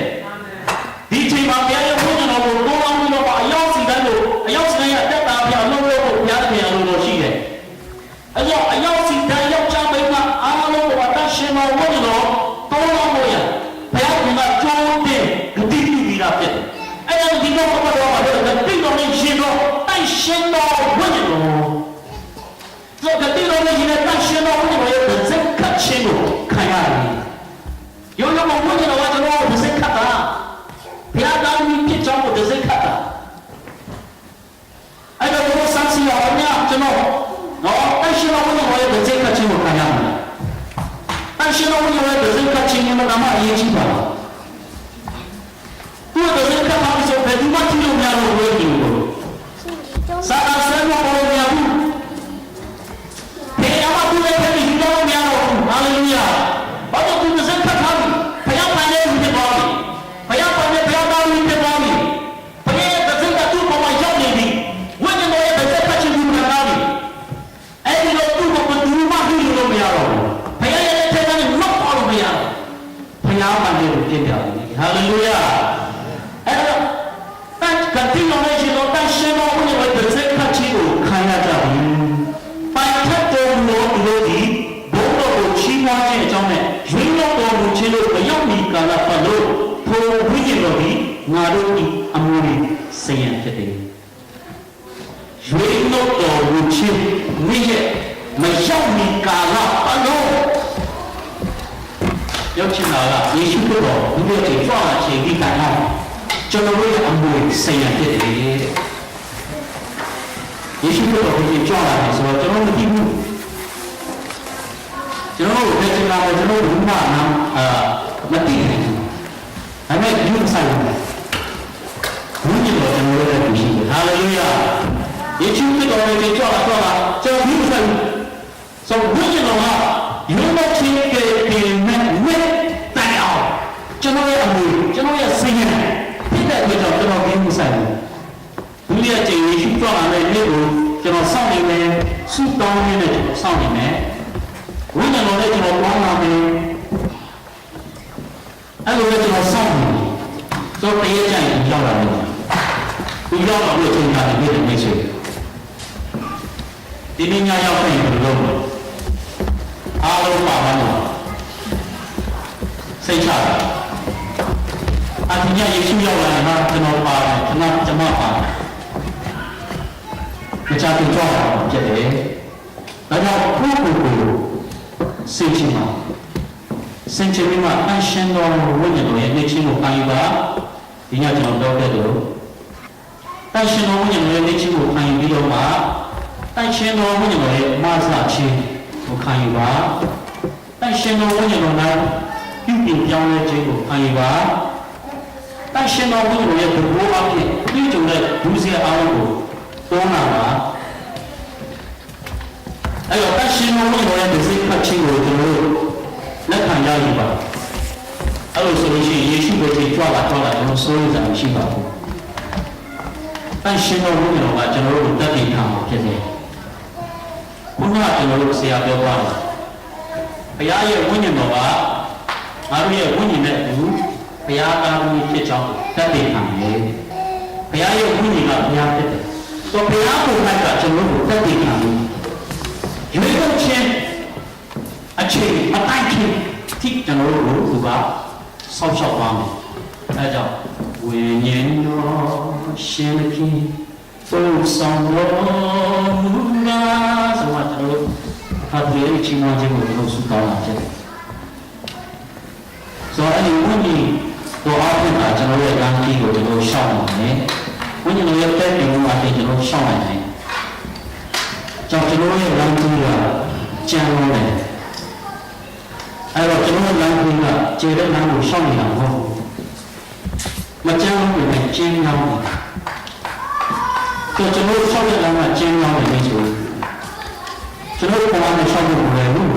Speaker 1: ဒီချိန်မှာဘုရားရဲ့ဝိညာဉ်တော်ကိုတိုးအောင်ပြီးတော့အရောက်စီတိုင်းလို့အရောက်စီတိုင်းရတက်တာဘုရားလုံးလို့ဘုရားသခင်အလိုတော်ရှိတယ်အရောက်စီတိုင်းရောက်ချမိမအားလုံးကိုအတရှင်တော်ဝိညာဉ်တော်တိုးအောင်လို့ရဘုရားကကြိုးတင်ဂတိပြုပြီးတာဖြစ်တယ်အဲ့ဒါဒီတော့ဘုရားကတော့တိတ်တော်နဲ့ရှင်တော်တိုက်ရှင်တော်ဝိညာဉ်တော်ဆိုတော့တိတ်တော်နဲ့ရှင်တဲ့တိုက်ရှင်တော်ဝိညာဉ်တော်ရဲ့စက်ကချင်းကိုခံရတယ်ယောယောမဝိညာဉ်တော်ကကျွန်တော်ကိုစက်ကတာဘုရားတော်ကြီးဖြစ်ကြောင်းကိုစက်ကတာအဲ့တော့ဘုရားဆန်းစီအောင်များကျွန်တော်နော်တိုက်ရှင်တော်ဝိညာဉ်တော်ရဲ့စက်ကချင်းကိုခံရမယ်တိုက်ရှင်တော်ဝိညာဉ်တော်ရဲ့စက်ကချင်းကမှအရေးကြီးပါလားသူကစက်ကတာဆိုဘယ်သူမှကြည့်လို့မရတော့ဘူးလို့စာအဆန်ကိုပေါ်ရဘူးဘယ်တော့မှသူလည်းဖြစ်ပြီးတော့မရတော့ဘူးဟာလေလုယာဘာလို့သူစက်ကတာဘုရားပန်တဲ့ဖြစ်သွားပြီဘုရားပန်တဲ့ဘုရားတော်ကြီးဖြစ်သွားပြီဘုရားရဲ့စက်ကသူ့ပေါ်မှာရောက်နေပြီဝိညာဉ်တော်ရဲ့စက်ကချင်းကိုခံရပြီအဲ့ဒီတော့သူ့ကိုဘယ်သူမှကြည့်လို့မရတော့ဘူးဘုရားရဲ့ထက်ကနေမတ်အောင်မရတော့ဘုရားပန်တဲ့ကိုဖြစ်တယ်ဟာလေလုယာအဲ့တော့ကတိတော်နဲ့ရှင်တော်တန်ရှင်တော်ဘုရားရဲ့စက်ကချင်းကိုခံရကြပြီပိုင်ထက်တော်မူလို့ဒီဘုန်းတော်ကိုချီးမွမ်းခြင်းအကြောင်းနဲ့ရွေးရောက်တော်မူခြင်းလို့မရောက်မီကာလပတ်လို့ထိုဝိညာဉ်တော်ဒီငါတို့ဤအမှုတွေစေရန်ဖြစ်တယ်ရွေးရောက်တော်မူခြင်းဝိညာဉ်မရောက်မီကာလပတ်လို့ရောက်ချင်တာကယေရှုခရစ်တော်ဘုရားရဲ့ကြွလာခြင်းဒီကံအောင်ကျွန်တော်တို့ရဲ့အမှုတွေစေရန်ဖြစ်တယ်ယေရှုခရစ်တော်ဘုရားကြွလာတယ်ဆိုတော့ကျွန်တော်မသိဘူးကျွန်တော်တို့ဘယ်ချိန်မှာကျွန်တော်တို့ဘာမှမသိနိုင်ဘူး။ဒါပေမဲ့ဒီလိုဆိုင်တယ်။ဘုရားတော်ကျွန်တော်တို့ရဲ့ရှိတယ်။ဟာလေလုယာ။ယေရှုခရစ်တော်ရဲ့ကြောက်လာကျွန်တော်ဒီလိုဆိုင်။ဆိုဘုရားတော်ကယုံတဲ့ချင်းကပြင်မဲ့ဝိတိုင်အောင်ကျွန်တော်ရဲ့အမှုကျွန်တော်ရဲ့စိတ်နဲ့ဖြစ်တဲ့အတွက်ကြောင့်ကျွန်တော်ဒီလိုဆိုင်တယ်။ဘုရားကျေယေရှုကြောက်လာတဲ့နေ့ကိုကျွန်တော်စောင့်နေမယ်။ဆုတောင်းနေတဲ့ကျွန်တော်စောင့်နေမယ်။ဝိညာဉ်တော်နဲ့ကျွန်တော်ပေါင်းလာမယ်အဲ့လိုနဲ့ကျွန်တော်စောင့်နေဆိုတော့တရေကြိုင်ရောက်လာတယ်ဒီရောက်တော့လို့ချိန်တာဒီနေ့မိတ်ဆွေဒီနေ့ညရောက်ပြီဘယ်လိုလုပ်လဲအားလုံးပါပါလို့စိတ်ချတာအထင်ကြီးယေရှုရောက်လာရင်တော့ကျွန်တော်ပါတယ်ကျွန်မပါတယ်မချတူကြောက်တာဖြစ်တယ်ဒါကြောင့်ကိုယ့်ကိုယ်ကိုစိတ်ချမှာစင်ချင်မှာအရှင်တော်ဝိညာဉ်တော်ရဲ့နေချင်းကိုခံယူပါဒီညကျွန်တော်ပြောခဲ့တယ်အရှင်တော်ဝိညာဉ်တော်ရဲ့နေချင်းကိုခံယူပြီးတော့မှအရှင်တော်ဝိညာဉ်တော်ရဲ့မဆာချင်းကိုခံယူပါအရှင်တော်ဝိညာဉ်တော်နဲ့ပြုပြင်ပြောင်းလဲခြင်းကိုခံယူပါအရှင်တော်ဝိညာဉ်တော်ရဲ့ဘုရားအဖြစ်ပြုကြုံတဲ့ဒုစရအားလုံးကိုတောင်းလာပါအဲ့တော့တရှင်တော်ရဲ့ဒီစိတ်ဖတ်ခြင်းကိုကျွန်တော်တို့လက်ခံရယူပါအဲ့လိုဆိုလို့ရှိရင်ယေရှုကိုကြွလာကျွန်တော်စိုးရိမ်စရာမရှိပါဘူးတရှင်တော်ရဲ့ကကျွန်တော်တို့တက်တည်ထားမှာဖြစ်တယ်ခုနကကျွန်တော်တို့ဆရာပြောသွားတယ်ဘုရားရဲ့ဝိညာဉ်တော်ကငါတို့ရဲ့ဝိညာဉ်နဲ့အတူဘုရားသားသမီးဖြစ်ကြောင်းတက်တည်ထားတယ်ဘုရားရဲ့ဝိညာဉ်ကဘုရားဖြစ်တယ်ဆိုဘုရားကိုယ်ကကျွန်တော်တို့တက်တည်ထားတယ်ရွေးကောက်ခြင်းအခြေအတိုင်းခြင်းတိကျွန်တော်တို့ကိုသူကဆောက်ရှောက်သွားမယ်အဲကြောင့်ဝိညာဉ်တော်ရှင်ခင်ပို့ဆောင်တော်မူလာဆိုတော့ကျွန်တော်တို့ဟာဒီအချင်းမချင်းကိုလို့ဆုတောင်းတာဖြစ်တယ်ဆိုတော့အဲဒီဝိညာဉ်တော်အားဖြင့်ကျွန်တော်ရဲ့လမ်းကြီးကိုကျွန်တော်ရှောက်နိုင်တယ်ဝိညာဉ်တော်ရဲ့တက်ပြီးမှကျွန်တော်ရှောက်နိုင်တယ်ကြောင့်ကျွန်တော်ရဲ့လမ်းကြီးကကျမ်းလို့တယ်အဲ့တော့ကျွန်တော်လမ်းကြီးကခြေတဲ့လမ်းကိုရှောက်နေတာမဟုတ်ဘူးမကျမ်းလို့ပဲကျင်းလောင်းတယ်ကျွန်တော်ရှောက်တဲ့လမ်းကကျင်းလောင်းတယ်လို့ဆိုကျွန်တော်ပေါ်မှာရှောက်လို့လည်းဘူး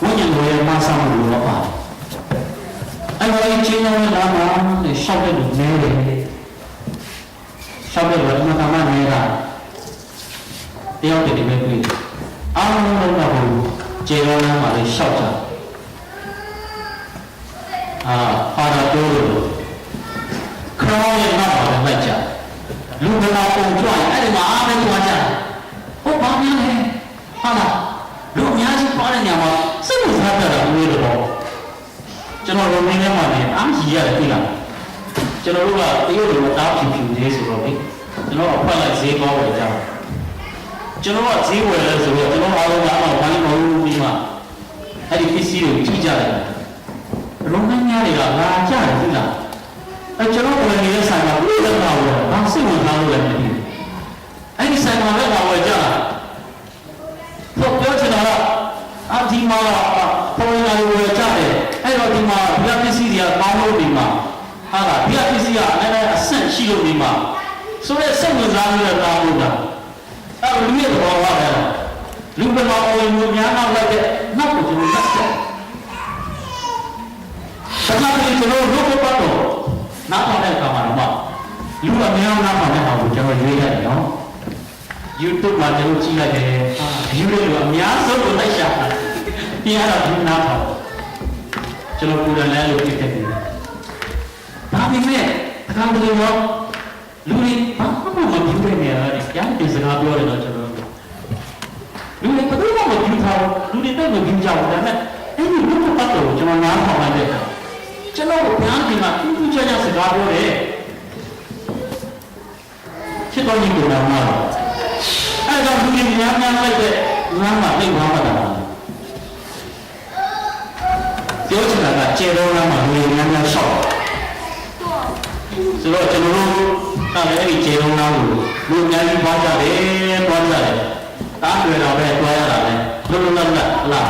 Speaker 1: ဝိညာဉ်တော်ရဲ့မဆာမှုလို့ပါအဲ့တော့ကျင်းလောင်းတဲ့လမ်းမှာရှောက်တဲ့လူနည်းတယ်ရှောက်တဲ့လူကမှနေတာတယောက်တည်းပဲတွေ့အားလုံးလုံးတော့ကျေရောလမ်းမှာလည်းရှောက်ကြဟာ father told crown and not on the ledger. Look at our own joy, I am armed to watch out. Oh, Bobby, Hana, look, Yaji Paranyama, some was happened available. General Romania money, I'm here at Pila. General, you were without you few days ago. General, like Zebo with them. General, Zebo is a general, one Lima. I did see you, teacher. Romania, Raja, Pila. A general, when he is a little hour, I'm seeing how to let me. I decided my red hour. For Gertrude, Antima, Poina, I wrote him out, Piapisia, Maulima, Hala, Piapisia, and I sent Shilima. So there's some was under the Lamuda. I will read all that. Look at all in Munyana like that, not what you understand. But not to know, look at Pato, not on that Kamama. You are now not on that, whichever you had, no? You took my little tea like a beautiful Miaso to the shop. He had a few now. Chalo pura naya look at me. Bobby me, I can't believe what. Louis, I'm not doing it. Young is an outdoor in a chalo. Louis, but we want to do how. Louis, never give job. And you look at the Chalo now for my data. Chalo, Yanking up, you just a guard. She don't need to know. I don't believe in young like that. Lama, big Ramadan. Yochana, Chero Rama, we are shop. So, every Chero now, we are in Baja, after our bed, La.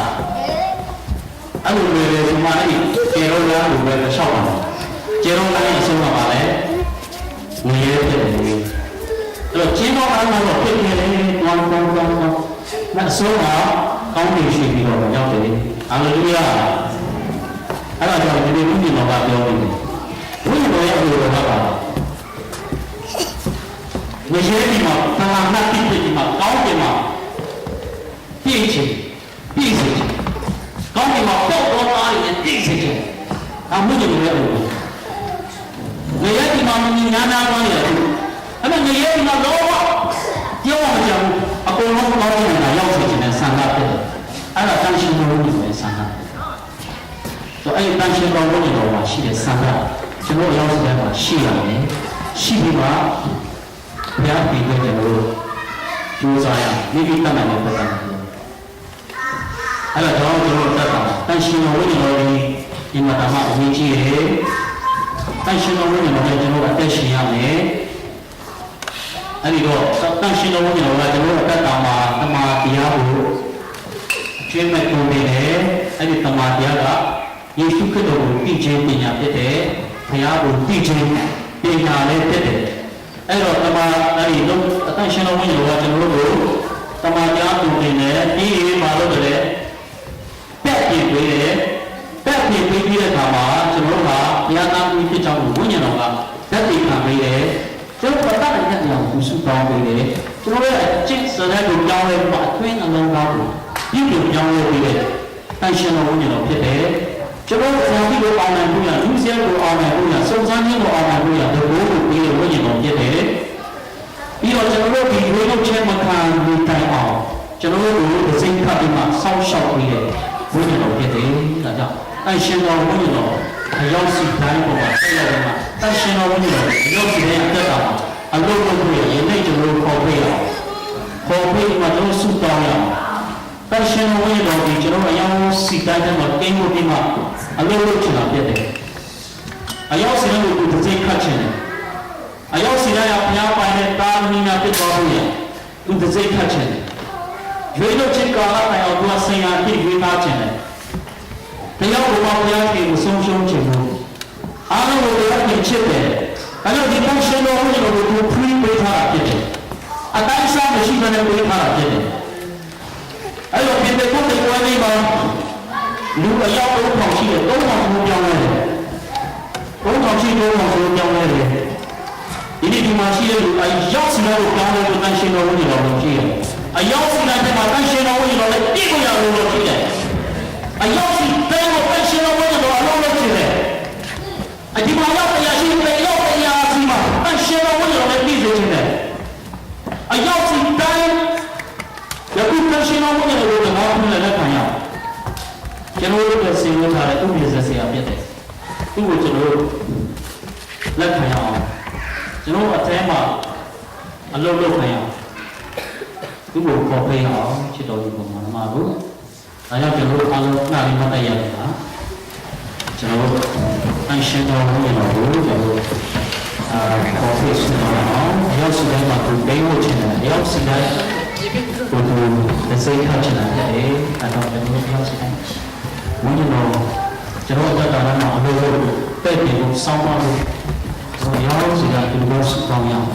Speaker 1: I will wear my Chero Rama, wear the shop. Chero Rama, so about it. We are look, Jim, I will pick it one. Not so now, counting should be over. Hallelujah. I don't know if you know about the old. We know everything about it. We hear him up, not keep him up, count him up. Teaching, teaching. Count him up, don't and teaching. I'm moving everywhere. We let him up in Nana. I mean, the year in the law, you want to go home and I also in Sanga. I have done she no in Sanga. So I done she no one she is Sanga. She no also have she be they have been with the road. Maybe come and never done. I have done the road that then she no winning in Madama Omichi. Then she no winning of the general I mean, she know like the Tama, Jim McCoy, I did Tamadiaga, you could do DJ Pina Pete, Piabu DJ, Pina Pete. I wrote Tama, I look attention when you watch a road, Tamadiabu in there, he Malode, Peppy, Peppy, Tama, Genoa, Yana, we pitch out Winyanova, Peppy can be there. Chúng ta bắt được nhận lòng của sự toàn về để chúng ta biết chính sự này được nhau lên và quên là lâu lâu yêu được nhau lên vì anh xem nó cũng như là thế chúng ta theo cái độ này cũng là những xe độ này cũng là sâu sắc những độ này cũng là được bố được đi được với những như thế bây giờ chúng ta bị với một trên một hàng bị tai ảo chúng ta đủ được sinh hoạt mà sau sau vì với những như thế là sao anh xem nó cũng như là要是谈过嘛，对了嘛。但是呢，我觉得要是这样得到，路不对，眼泪就流口碑了，口碑嘛就输到了。但是呢，我觉得你觉得要是在这么给我的嘛，路去哪边的？要是呢，我就自己看起来。要是呢，要把那大米那边搞不了，我就自己看起来。原来这个那要多生呀，得越大钱嘞。တရားဘုရားဘုရားကိုဆုံးရှုံးခြင်းကိုအားလုံးကိုတရားပြင်ချစ်တယ်။အဲလိုဒီပုံရှင်တော်ကိုကိုဖရီးပေးထားတာဖြစ်တယ်။အတိုင်းစားမရှိဘဲနဲ့ပေးထားတာဖြစ်တယ်။အဲလိုပြင်တဲ့ကိုယ်ကိုယ်လေးမှာလူအယောက်3000ရှိတယ်3000ကိုပြောင်းလဲတယ်။3000ရှိ3000ကိုပြောင်းလဲတယ်။ဒီမှာရှိတဲ့လူအယောက်စီတော့ပြောင်းလဲလို့တန်ရှင်တော်ကိုရှိတယ်။အယောက်စီတိုင်းမှာတန်ရှင်တော်ကိုလည်းပြည့်ကိုရလို့ရှိတယ်။အယောက်စီတိုင်းကိုတန်ရှင်တော်ကိုအလုံးလုံးရှိတယ်။ ဒီမှာရောက်တရားရှိတယ်ရောက်တရားစီမှာအရှင်တော်ဝိညာဉ်တော်နဲ့ပြည့်စုံခြင်းနဲ့အရောက်စီတိုင်းယခုတရှင်တော်ဝိညာဉ်တော်ကိုငါ့ကိုလက်ခံရအောင်ကျွန်တော်တို့ဆင်နွှဲထားတဲ့ဥပဒေဆက်ဆရာဖြစ်တယ်သူ့ကိုကျွန်တော်လက်ခံရအောင်ကျွန်တော်အထဲမှာအလုပ်လုပ်ခံရအောင်သူ့ကိုခေါ်ပေးအောင်ချစ်တော်ကြီးပုံမှာမှာကိုဒါကြောင့်ကျွန်တော်အားလုံးနှာပြီးမှတ်ရတယ်ပါကျွန်တော်အရှင်တော်ဝိညာဉ်တော်ကိုကျွန်တော်ခေါ်ပေးစနေအောင်ရောက်စီတိုင်းမှာသူပေးဖို့ချင်တယ်ရောက်စီတိုင်းကိုသူတစ်စိတ်ခါချင်တယ်အဲတော့ကျွန်တော်ရောက်စီတိုင်းဝိညာဉ်တော်ကျွန်တော်တက်တာမှာအလုပ်လုပ်တဲ့ပြည်ကိုစောင့်ပါလို့ရောက်စီတိုင်းသူတို့စောင့်ရအောင်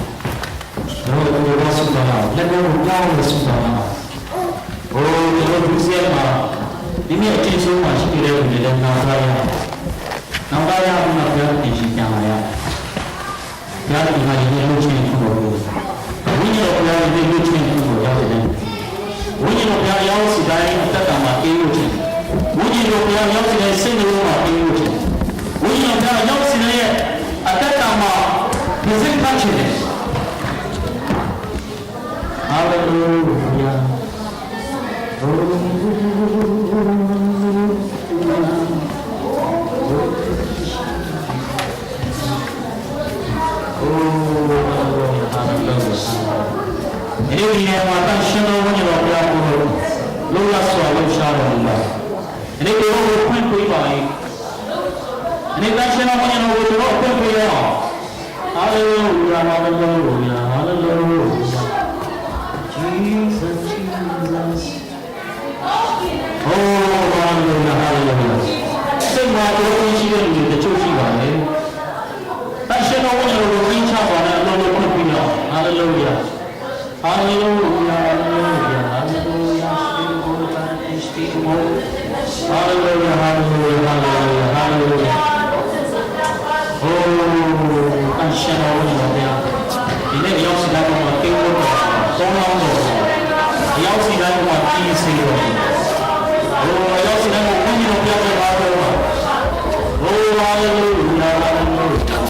Speaker 1: ကျွန်တော်တို့စောင့်ရအောင်လက်ကိုကြောင်းလို့စောင့်ရအောင်ဟိုကျွန်တော်ဒီဆက်မှာဒီနေ့အချင်းချင်းမှာရှိတဲ့လူတွေလည်းနားရအောင်နောက်သားရအောင်တော့ပြောတင်ရှိကြပါရဘုရားရှင်ကလည်းလူချင်းကိုဝိညာဉ်တော်ဘုရားရဲ့လူချင်းကိုရောက်တယ်ဝိညာဉ်တော်ဘုရားရောက်စီတိုင်းအသက်တာမှာအေးလို့ချင်းဝိညာဉ်တော်ဘုရားရောက်စီတိုင်းစိတ်နှလုံးမှာအေးလို့ချင်းဝိညာဉ်တော်ဘုရားရောက်စီတိုင်းရဲ့အသက်တာမှာပြည့်စုံပါခြင်းတယ်ဟာလေလုယာဒီနေရာမှာတန်ရှင်တော်ဝိညာဉ်တော်ဘုရားကိုလုံးဝဆွာလို့ရှားတော်မူပါဒီကိုဖွင့်ပေးပါ၏ဒီတန်ရှင်တော်ဝိညာဉ်တော်ကိုတော့ဖွင့်ပေးရအောင်ဟာလေလုယာဟာလေလုယာဟာလေလုယာ Jesus Jesus Oh hallelujah hallelujah စိတ်မှာတော့ရှိတဲ့လူတွေတချို့ရှိပါလေတန်ရှင်တော်ဝိညာဉ်တော်ကိုသိချပါနဲ့အလုံးလုံးဖွင့်ပေးရအောင်ဟာလေလုယာHallelujah, hallelujah, hallelujah, hallelujah, hallelujah, hallelujah, hallelujah. Oh, I'm sharing with you. The next young guy from my people, don't know. The young guy from my team,